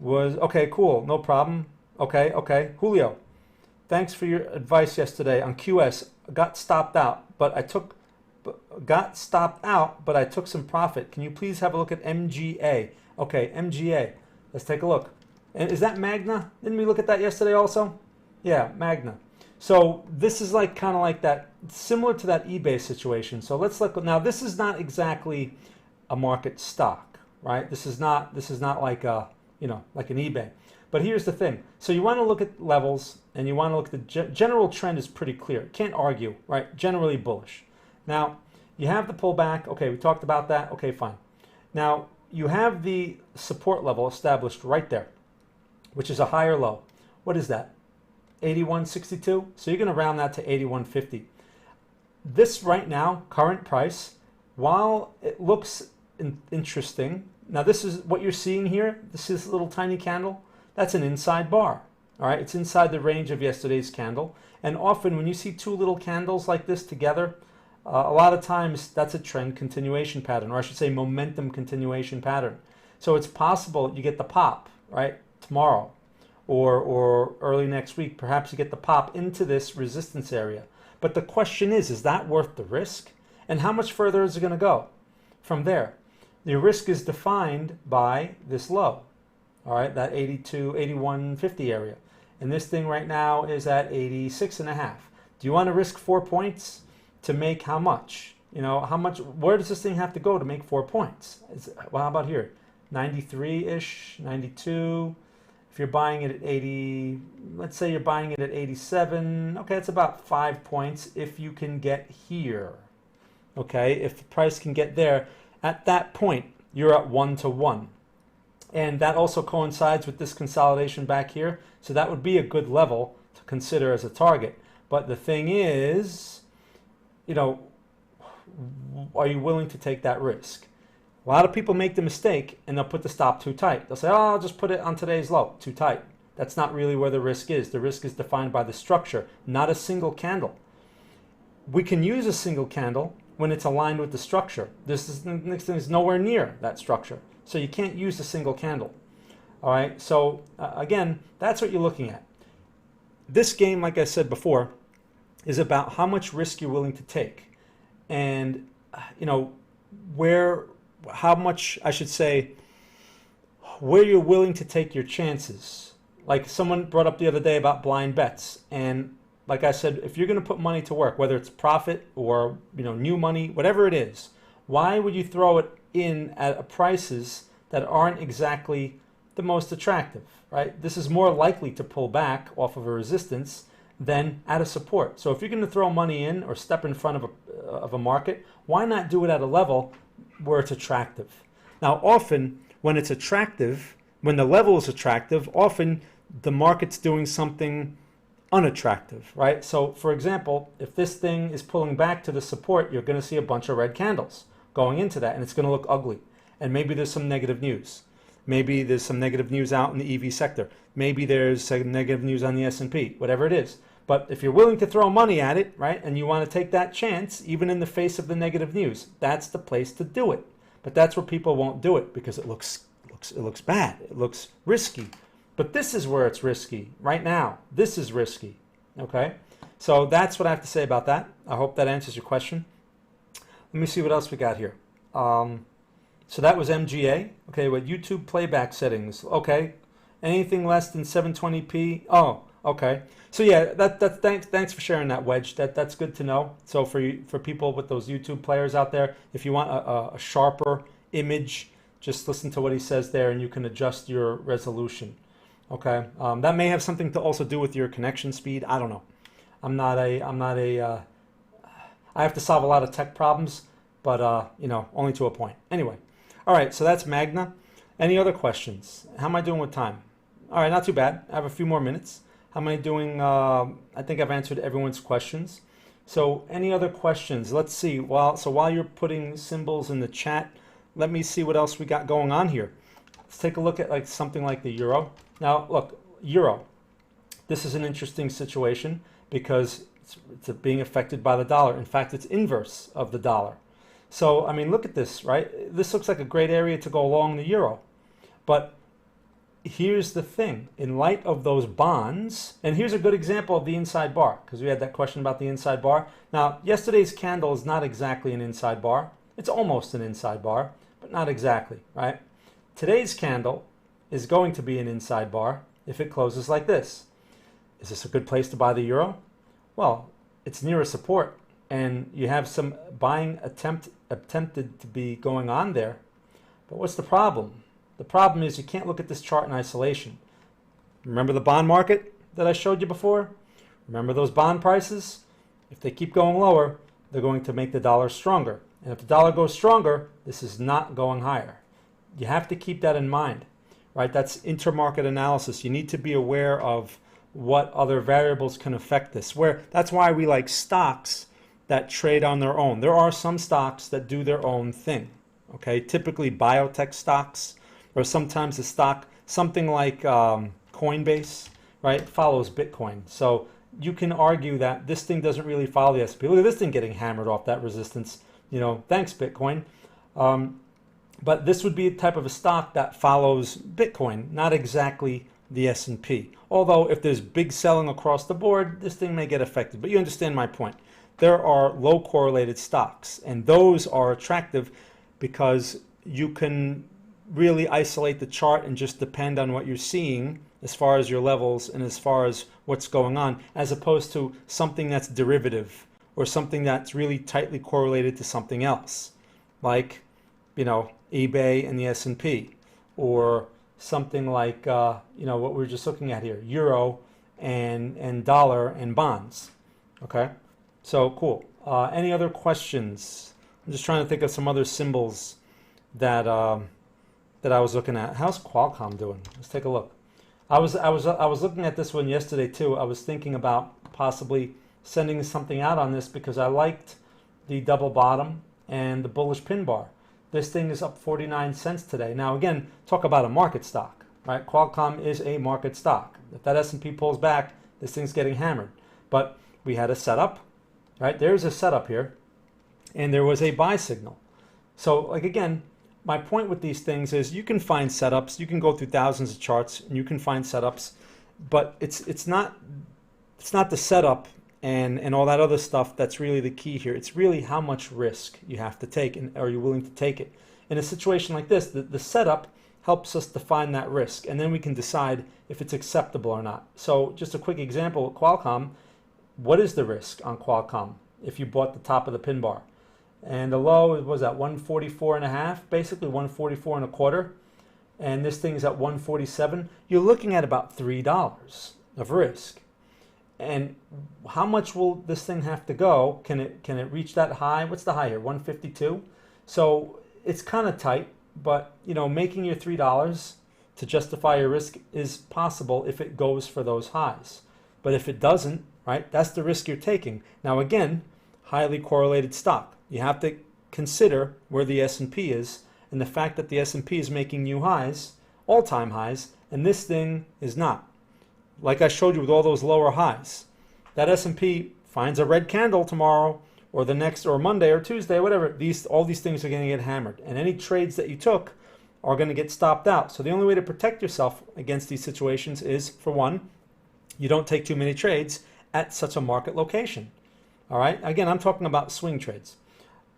Okay, cool, no problem. Okay. Julio, thanks for your advice yesterday on QS. Got stopped out, but I took some profit. Can you please have a look at MGA? Okay, MGA. Let's take a look. And is that Magna? Didn't we look at that yesterday also? Yeah, Magna. So this is kind of like that, similar to that eBay situation. So let's look. Now this is not exactly a market stock, right? This is not like like an eBay. But here's the thing. So you want to look at levels, and you want to look at the general trend is pretty clear. Can't argue, right? Generally bullish. Now you have the pullback. Okay, we talked about that. Okay, fine. Now you have the support level established right there, which is a higher low. What is that? 81.62. So you're going to round that to 81.50. This right now, current price, while it looks interesting, now this is what you're seeing here. This is a little tiny candle. That's an inside bar. All right, it's inside the range of yesterday's candle. And often when you see two little candles like this together, a lot of times that's a trend continuation pattern, or I should say momentum continuation pattern. So it's possible you get the pop, right, tomorrow or early next week. Perhaps you get the pop into this resistance area. But the question is that worth the risk? And how much further is it going to go from there? The risk is defined by this low, all right, that 81.50 area. And this thing right now is at 86.5. Do you want to risk 4 points to make how much? Where does this thing have to go to make 4 points? Well, how about here? 93-ish, 92. If you're buying it at 80, let's say you're buying it at 87. Okay, it's about 5 points if you can get here. Okay, if the price can get there, at that point, you're at 1-to-1. And that also coincides with this consolidation back here. So that would be a good level to consider as a target. But the thing is, are you willing to take that risk? A lot of people make the mistake and they'll put the stop too tight. They'll say, oh, I'll just put it on today's low, too tight. That's not really where the risk is. The risk is defined by the structure, not a single candle. We can use a single candle when it's aligned with the structure. This next thing is nowhere near that structure. So you can't use a single candle. All right, so again, that's what you're looking at. This game, like I said before, is about how much risk you're willing to take. And, how much, I should say, where you're willing to take your chances. Like someone brought up the other day about blind bets. And like I said, if you're going to put money to work, whether it's profit or, new money, whatever it is, why would you throw it in at prices that aren't exactly the most attractive, right? This is more likely to pull back off of a resistance than at a support. So if you're going to throw money in or step in front of a market, why not do it at a level where it's attractive? Now, often when it's attractive, when the level is attractive, often the market's doing something unattractive, right? So for example, if this thing is pulling back to the support, you're going to see a bunch of red candles going into that, and it's going to look ugly. And maybe there's some negative news. Maybe there's some negative news out in the EV sector. Maybe there's some negative news on the S&P, whatever it is. But if you're willing to throw money at it, right, and you want to take that chance, even in the face of the negative news, that's the place to do it. But that's where people won't do it because it looks bad. It looks risky. But this is where it's risky right now. This is risky. Okay? So that's what I have to say about that. I hope that answers your question. Let me see what else we got here. So that was MGA. Okay, with YouTube playback settings. Okay. Anything less than 720p? Oh, okay. So yeah, thanks for sharing that, Wedge. That's good to know. So for people with those YouTube players out there, if you want a sharper image, just listen to what he says there, and you can adjust your resolution. Okay. That may have something to also do with your connection speed. I don't know. I have to solve a lot of tech problems, but only to a point. Anyway. All right, so that's Magna. Any other questions? How am I doing with time? All right, not too bad. I have a few more minutes. How am I doing? I think I've answered everyone's questions. So any other questions? Let's see. While you're putting symbols in the chat, let me see what else we got going on here. Let's take a look at something like the euro. Now, look, euro. This is an interesting situation because it's being affected by the dollar. In fact, it's inverse of the dollar. So, I mean, look at this, right? This looks like a great area to go along the euro. But here's the thing. In light of those bonds, and here's a good example of the inside bar, because we had that question about the inside bar. Now, yesterday's candle is not exactly an inside bar. It's almost an inside bar, but not exactly, right? Today's candle is going to be an inside bar if it closes like this. Is this a good place to buy the euro? Well, it's near a support, and you have some buying attempted to be going on there. But what's the problem? The problem is you can't look at this chart in isolation. Remember the bond market that I showed you before? Remember those bond prices? If they keep going lower, they're going to make the dollar stronger. And if the dollar goes stronger, this is not going higher. You have to keep that in mind, right? That's intermarket analysis. You need to be aware of what other variables can affect this. That's why we like stocks that trade on their own. There are some stocks that do their own thing, okay? Typically biotech stocks, or sometimes a stock, something like Coinbase, right, follows Bitcoin. So you can argue that this thing doesn't really follow the S&P. Look at this thing getting hammered off that resistance. Thanks, Bitcoin. But this would be a type of a stock that follows Bitcoin, not exactly the S&P. Although if there's big selling across the board, this thing may get affected. But you understand my point. There are low correlated stocks, and those are attractive because you can really isolate the chart and just depend on what you're seeing as far as your levels and as far as what's going on, as opposed to something that's derivative or something that's really tightly correlated to something else, like, eBay and the S&P, or something like, what we were just looking at here, euro and dollar and bonds. Okay, so cool. Any other questions? I'm just trying to think of some other symbols that that I was looking at. How's Qualcomm doing? Let's take a look. I was looking at this one yesterday too. I was thinking about possibly sending something out on this because I liked the double bottom and the bullish pin bar. This thing is up 49 cents today. Now again, talk about a market stock, right? Qualcomm is a market stock. If that S&P pulls back, this thing's getting hammered. But we had a setup, right? There's a setup here, and there was a buy signal. So like again, my point with these things is you can find setups, you can go through thousands of charts and you can find setups, but it's not the setup and all that other stuff that's really the key here. It's really how much risk you have to take, and are you willing to take it? In a situation like this, the setup helps us define that risk, and then we can decide if it's acceptable or not. So just a quick example with Qualcomm, what is the risk on Qualcomm if you bought the top of the pin bar? And the low was at 144.5, basically 144.25, and this thing's at 147. You're looking at about $3 of risk. And how much will this thing have to go? Can it reach that high? What's the high here? 152. So it's kind of tight, but you know, making your $3 to justify your risk is possible if it goes for those highs. But if it doesn't, right, that's the risk you're taking. Now again, highly correlated stock. You have to consider where the S&P is and the fact that the S&P is making new highs, all-time highs, and this thing is not. Like I showed you with all those lower highs, that S&P finds a red candle tomorrow or the next, or Monday or Tuesday, whatever, all these things are going to get hammered. And any trades that you took are going to get stopped out. So the only way to protect yourself against these situations is, for one, you don't take too many trades at such a market location. All right, again, I'm talking about swing trades.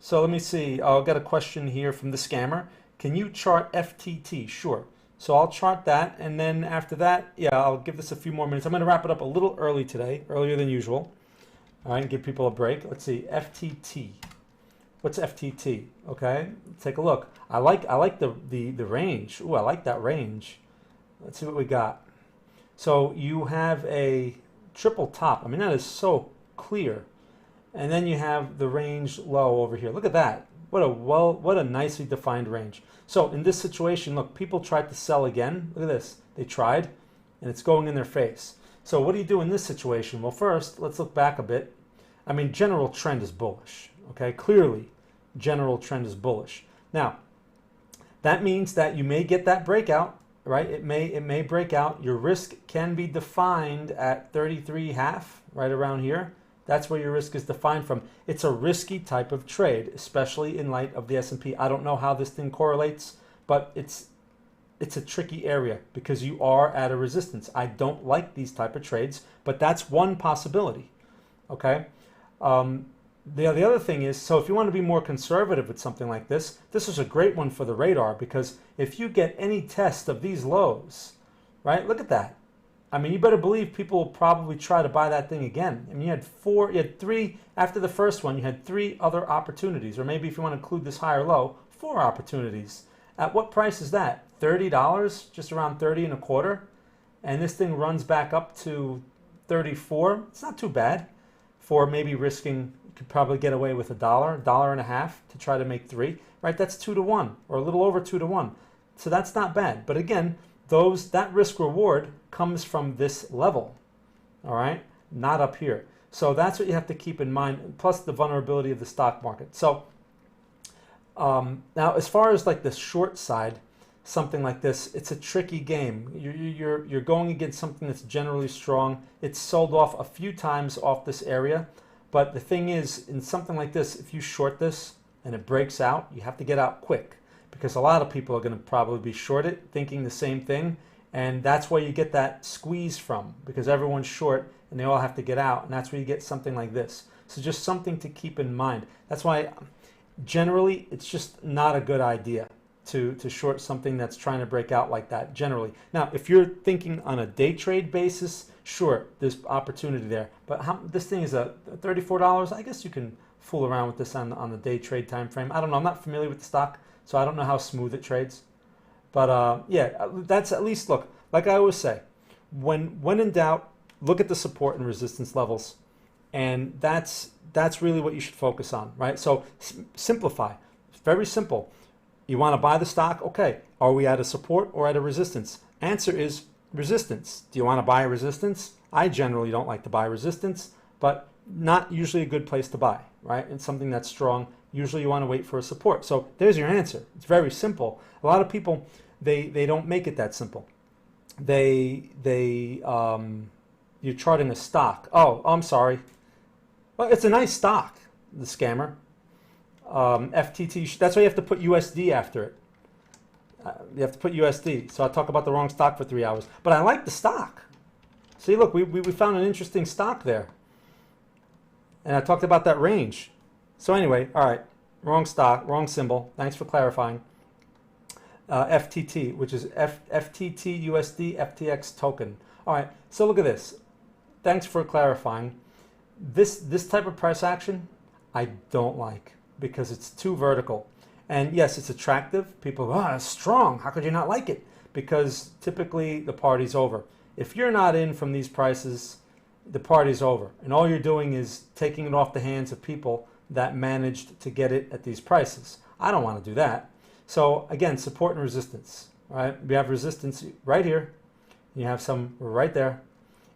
So let me see, I'll get a question here from the scammer. Can you chart FTT? Sure. So I'll chart that, and then after that, yeah, I'll give this a few more minutes. I'm going to wrap it up a little early today, earlier than usual. All right, give people a break. Let's see, FTT. What's FTT? Okay, let's take a look. I like the range. Ooh, I like that range. Let's see what we got. So you have a triple top. I mean, that is so clear. And then you have the range low over here. Look at that. What a nicely defined range. So in this situation, look, people tried to sell again. Look at this. They tried, and it's going in their face. So what do you do in this situation? Well, first, let's look back a bit. I mean, general trend is bullish. Okay, clearly, general trend is bullish. Now, that means that you may get that breakout, right? It may break out. Your risk can be defined at 33.5, right around here. That's where your risk is defined from. It's a risky type of trade, especially in light of the S&P. I don't know how this thing correlates, but it's a tricky area because you are at a resistance. I don't like these type of trades, but that's one possibility. Okay. The other thing is, so if you want to be more conservative with something like this, this is a great one for the radar, because if you get any test of these lows, right? Look at that. I mean, you better believe people will probably try to buy that thing again. I mean, you had three, after the first one, you had 3 other opportunities, or maybe if you want to include this higher low, 4 opportunities. At what price is that? $30, just around 30.25, and this thing runs back up to 34. It's not too bad for maybe risking. You could probably get away with $1.50 to try to make 3, right? That's 2 to 1, or a little over 2 to 1. So that's not bad. But again, that risk reward comes from this level, all right, not up here. So that's what you have to keep in mind, plus the vulnerability of the stock market. So now as far as like the short side, something like this, it's a tricky game. You're going against something that's generally strong. It's sold off a few times off this area, but the thing is, in something like this, if you short this and it breaks out, you have to get out quick, because a lot of people are going to probably be short it, thinking the same thing. And that's where you get that squeeze from, because everyone's short and they all have to get out. And that's where you get something like this. So just something to keep in mind. That's why generally it's just not a good idea to short something that's trying to break out like that generally. Now, if you're thinking on a day trade basis, sure, there's opportunity there. But this thing is a $34. I guess you can fool around with this on the day trade time frame. I don't know. I'm not familiar with the stock, so I don't know how smooth it trades. But yeah, that's at least, look, like I always say, when in doubt, look at the support and resistance levels. And that's really what you should focus on, right? So simplify. It's very simple. You want to buy the stock? Okay. Are we at a support or at a resistance? Answer is resistance. Do you want to buy a resistance? I generally don't like to buy resistance, but not usually a good place to buy, right? It's something that's strong. Usually you want to wait for a support. So there's your answer. It's very simple. A lot of people, they don't make it that simple. you're charting a stock. Oh, I'm sorry. Well, it's a nice stock, the scammer. FTT, that's why you have to put USD after it. You have to put USD. So I talk about the wrong stock for 3 hours. But I like the stock. See, look, we found an interesting stock there. And I talked about that range. So anyway, all right, wrong stock, wrong symbol. Thanks for clarifying. FTT, which is FTT USD FTX token. All right, so look at this. Thanks for clarifying. This type of price action, I don't like because it's too vertical. And yes, it's attractive. People go, oh, it's strong. How could you not like it? Because typically the party's over. If you're not in from these prices, the party's over. And all you're doing is taking it off the hands of people that managed to get it at these prices. I don't want to do that. So again, support and resistance. All right, we have resistance right here. You have some right there.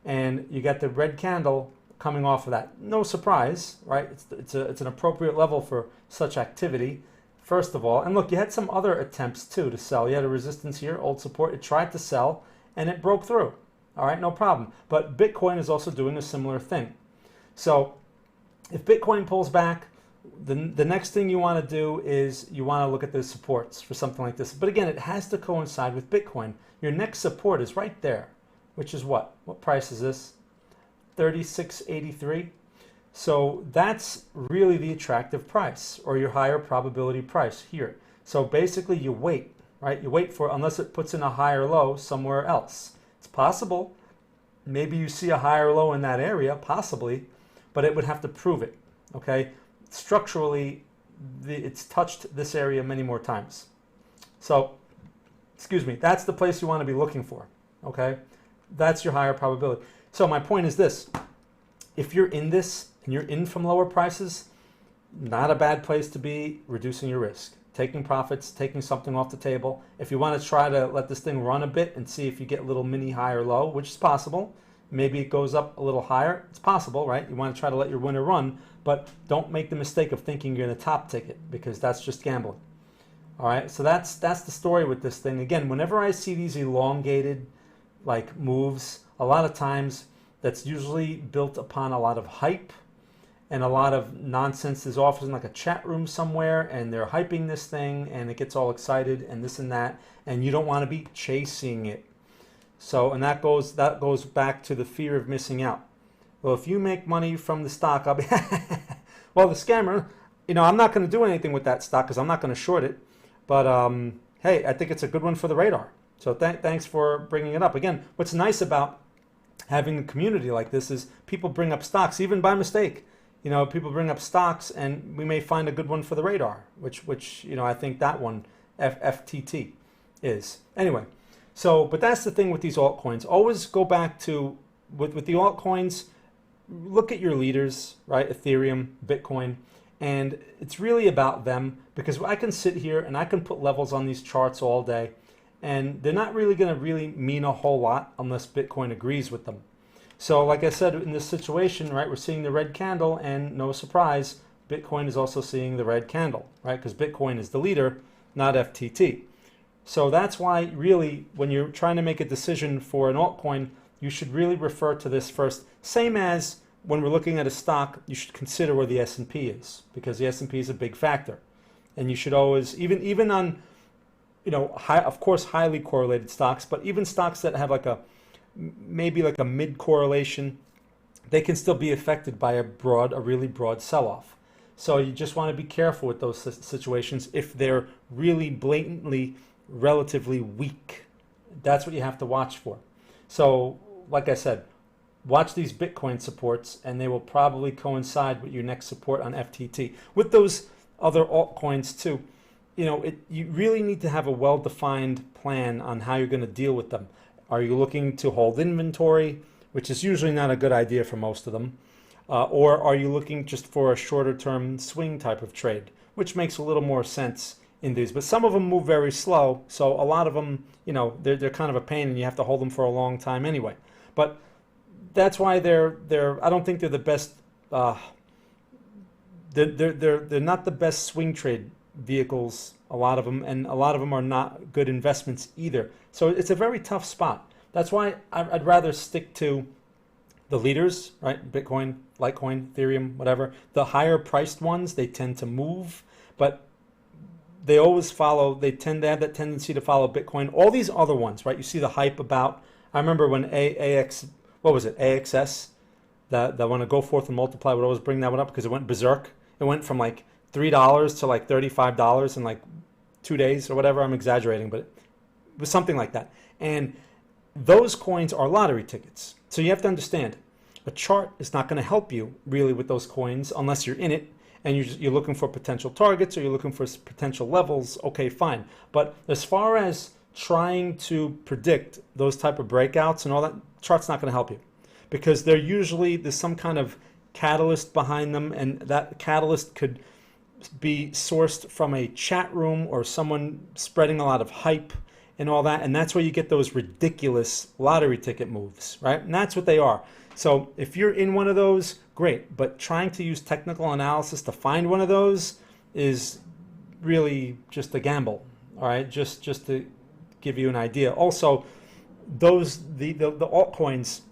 And you got the red candle coming off of that. No surprise, right? It's an appropriate level for such activity. First of all, and look, you had some other attempts too to sell. You had a resistance here, old support. It tried to sell and it broke through. All right, no problem. But Bitcoin is also doing a similar thing. So if Bitcoin pulls back, the next thing you want to do is you want to look at the supports for something like this. But again, it has to coincide with Bitcoin. Your next support is right there, which is what? What price is this? 36.83. So that's really the attractive price or your higher probability price here. So basically you wait, right? You wait for, unless it puts in a higher low somewhere else. It's possible. Maybe you see a higher low in that area, possibly, but it would have to prove it, okay? Structurally, it's touched this area many more times. So, excuse me, that's the place you want to be looking for, okay? That's your higher probability. So my point is this. If you're in this and you're in from lower prices, not a bad place to be reducing your risk. Taking profits, taking something off the table. If you want to try to let this thing run a bit and see if you get a little mini high or low, which is possible. Maybe it goes up a little higher. It's possible, right? You want to try to let your winner run, but don't make the mistake of thinking you're in a top ticket because that's just gambling. All right, so that's the story with this thing. Again, whenever I see these elongated like moves, a lot of times that's usually built upon a lot of hype and a lot of nonsense. There's often like a chat room somewhere and they're hyping this thing and it gets all excited and this and that, and you don't want to be chasing it. So, and that goes back to the fear of missing out. Well, if you make money from the stock, I'll be well, the scammer, I'm not going to do anything with that stock because I'm not going to short it. But hey, I think it's a good one for the radar. So thanks for bringing it up. Again, what's nice about having a community like this is people bring up stocks, even by mistake. People bring up stocks, and we may find a good one for the radar, which I think that one, FTT, is. Anyway, so, but that's the thing with these altcoins. Always go back to, with the altcoins, look at your leaders, right? Ethereum, Bitcoin, and it's really about them, because I can sit here and I can put levels on these charts all day, and they're not really going to really mean a whole lot unless Bitcoin agrees with them. So like I said, in this situation, right, we're seeing the red candle, and no surprise, Bitcoin is also seeing the red candle, right? Because Bitcoin is the leader, not FTT. So that's why really, when you're trying to make a decision for an altcoin, you should really refer to this first. Same as when we're looking at a stock, you should consider where the S&P is, because the S&P is a big factor. And you should always, even on, of course, highly correlated stocks, but even stocks that have maybe like a mid correlation, they can still be affected by a really broad sell-off. So you just want to be careful with those situations if they're really blatantly relatively weak. That's what you have to watch for. So like I said, watch these Bitcoin supports, and they will probably coincide with your next support on FTT. With those other altcoins too, you really need to have a well-defined plan on how you're going to deal with them. Are you looking to hold inventory, which is usually not a good idea for most of them, or are you looking just for a shorter-term swing type of trade, which makes a little more sense in these? But some of them move very slow, so a lot of them, they're kind of a pain, and you have to hold them for a long time anyway. But that's why they're I don't think they're the best. They're not the best swing trade vehicles, a lot of them, and a lot of them are not good investments either. So it's a very tough spot. That's why I'd rather stick to the leaders, right? Bitcoin, Litecoin, Ethereum, whatever. The higher priced ones, they tend to move, but they always follow, they tend to have that tendency to follow Bitcoin. All these other ones, right? You see the hype about, I remember when AXS, that want to go forth and multiply, would always bring that one up because it went berserk. It went from like $3 to like $35 in like 2 days or whatever. I'm exaggerating, but it was something like that. And those coins are lottery tickets. So you have to understand, a chart is not going to help you really with those coins unless you're in it and you're looking for potential targets or you're looking for potential levels. Okay, fine. But as far as trying to predict those type of breakouts and all that, chart's not going to help you because there's some kind of catalyst behind them, and that catalyst could be sourced from a chat room or someone spreading a lot of hype and all that, and that's where you get those ridiculous lottery ticket moves, right? And that's what they are. So if you're in one of those, great, but trying to use technical analysis to find one of those is really just a gamble, all right? Just to give you an idea. Also, the altcoins,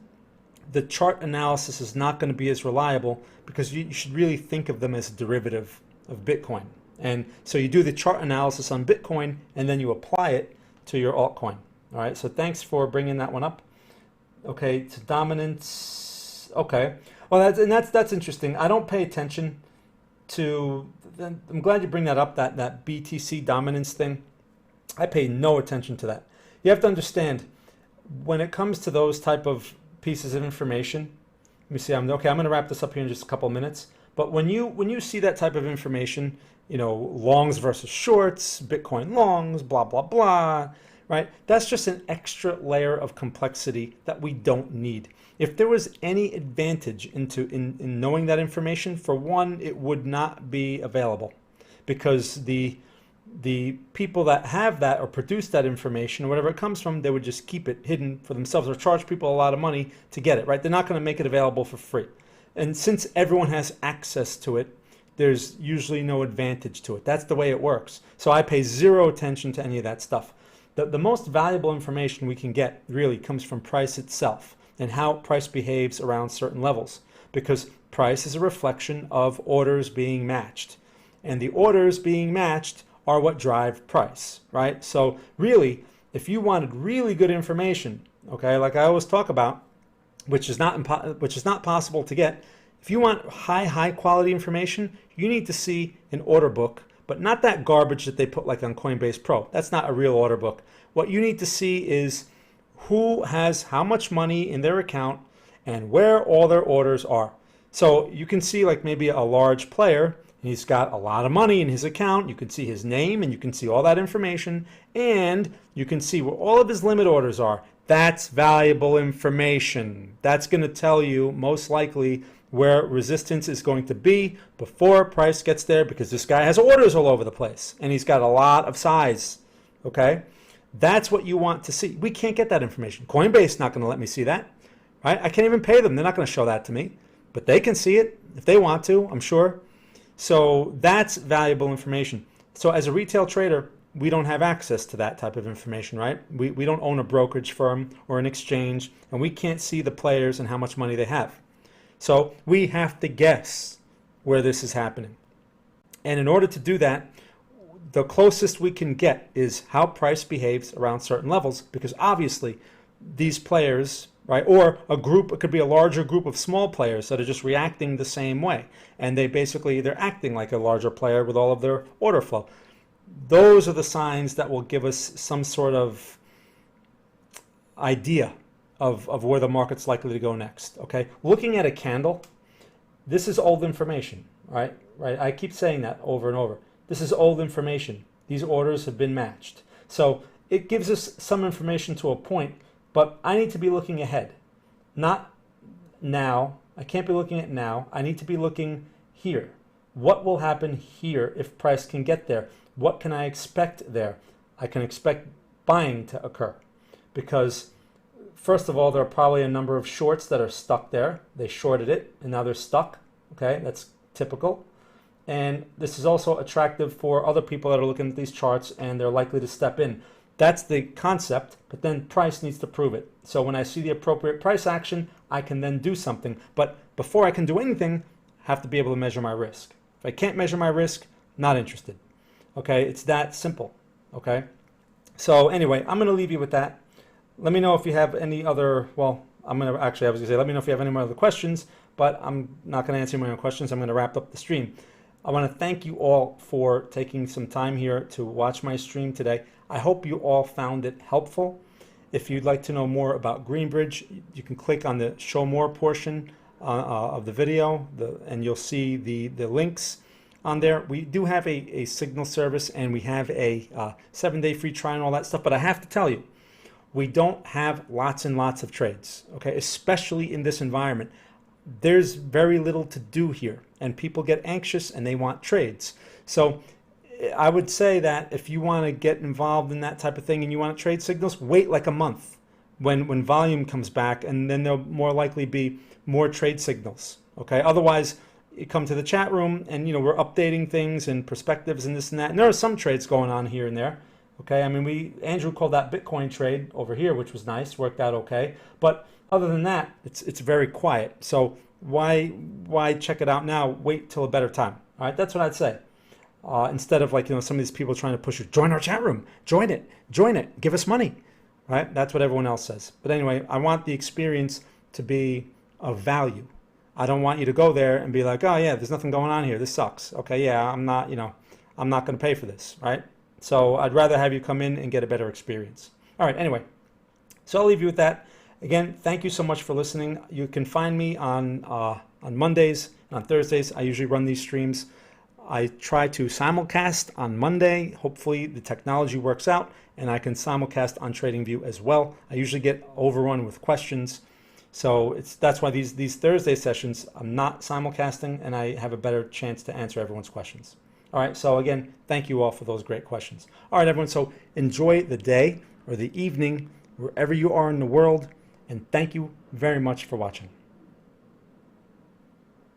the chart analysis is not going to be as reliable because you should really think of them as a derivative of Bitcoin. And so you do the chart analysis on Bitcoin and then you apply it to your altcoin. All right, so thanks for bringing that one up. Okay, to dominance. Okay, well, that's interesting. I don't pay attention to. I'm glad you bring that up. That BTC dominance thing. I pay no attention to that. You have to understand when it comes to those type of pieces of information. Let me see. I'm going to wrap this up here in just a couple of minutes. But when you see that type of information, longs versus shorts, Bitcoin longs, blah, blah, blah, right? That's just an extra layer of complexity that we don't need. If there was any advantage in knowing that information, for one, it would not be available because the people that have that or produce that information or whatever it comes from, they would just keep it hidden for themselves or charge people a lot of money to get it, right? They're not going to make it available for free. And since everyone has access to it, there's usually no advantage to it. That's the way it works. So I pay zero attention to any of that stuff. The most valuable information we can get really comes from price itself and how price behaves around certain levels, because price is a reflection of orders being matched. And the orders being matched are what drive price, right? So really, if you wanted really good information, okay, like I always talk about, which is not possible to get, if you want high quality information, you need to see an order book, but not that garbage that they put like on Coinbase Pro. That's not a real order book. What you need to see is who has how much money in their account and where all their orders are. So you can see like maybe a large player, and he's got a lot of money in his account. You can see his name and you can see all that information, and you can see where all of his limit orders are. That's valuable information. That's going to tell you most likely where resistance is going to be before price gets there, because this guy has orders all over the place and he's got a lot of size. Okay, that's what you want to see. We can't get that information. Coinbase is not going to let me see that, right? I can't even pay them. They're not going to show that to me, but they can see it if they want to, I'm sure. So that's valuable information. So as a retail trader, we don't have access to that type of information, right? We don't own a brokerage firm or an exchange, and we can't see the players and how much money they have. So we have to guess where this is happening. And in order to do that, the closest we can get is how price behaves around certain levels, because obviously these players, right, or a group, it could be a larger group of small players that are just reacting the same way. And they're acting like a larger player with all of their order flow. Those are the signs that will give us some sort of idea of where the market's likely to go next. Okay, looking at a candle, this is old information, right? I keep saying that over and over. This is old information. These orders have been matched. So it gives us some information to a point, but I need to be looking ahead, not now. I can't be looking at now. I need to be looking here. What will happen here if price can get there? What can I expect there? I can expect buying to occur because, first of all, there are probably a number of shorts that are stuck there. They shorted it and now they're stuck. Okay, that's typical. And this is also attractive for other people that are looking at these charts and they're likely to step in. That's the concept, but then price needs to prove it. So when I see the appropriate price action, I can then do something. But before I can do anything, I have to be able to measure my risk. If I can't measure my risk, not interested. Okay, it's that simple. Okay, so anyway, I'm going to leave you with that. Let me know if you have any other, well, I was going to say, let me know if you have any more other questions, but I'm not going to answer my own questions. I'm going to wrap up the stream. I want to thank you all for taking some time here to watch my stream today. I hope you all found it helpful. If you'd like to know more about Greenbridge, you can click on the Show More portion of the video, and you'll see the links on there. We do have a signal service, and we have a 7-day free trial and all that stuff, but I have to tell you, we don't have lots and lots of trades, okay? Especially in this environment. There's very little to do here, and people get anxious and they want trades. So I would say that if you want to get involved in that type of thing and you want to trade signals, wait like a month when volume comes back, and then there'll more likely be more trade signals, okay? Otherwise, you come to the chat room and, we're updating things and perspectives and this and that. And there are some trades going on here and there, okay? I mean, Andrew called that Bitcoin trade over here, which was nice, worked out okay. But other than that, it's very quiet. So why check it out now? Wait till a better time. All right, that's what I'd say. Instead of some of these people trying to push you, join our chat room, join it, give us money. Right? That's what everyone else says. But anyway, I want the experience to be of value. I don't want you to go there and be like, oh yeah, there's nothing going on here. This sucks. Okay, yeah, I'm not going to pay for this, right? So I'd rather have you come in and get a better experience. All right, anyway, so I'll leave you with that. Again, thank you so much for listening. You can find me on Mondays and on Thursdays. I usually run these streams. I try to simulcast on Monday. Hopefully the technology works out and I can simulcast on TradingView as well. I usually get overrun with questions. So that's why these Thursday sessions, I'm not simulcasting and I have a better chance to answer everyone's questions. All right, so again, thank you all for those great questions. All right, everyone, so enjoy the day or the evening, wherever you are in the world, and thank you very much for watching.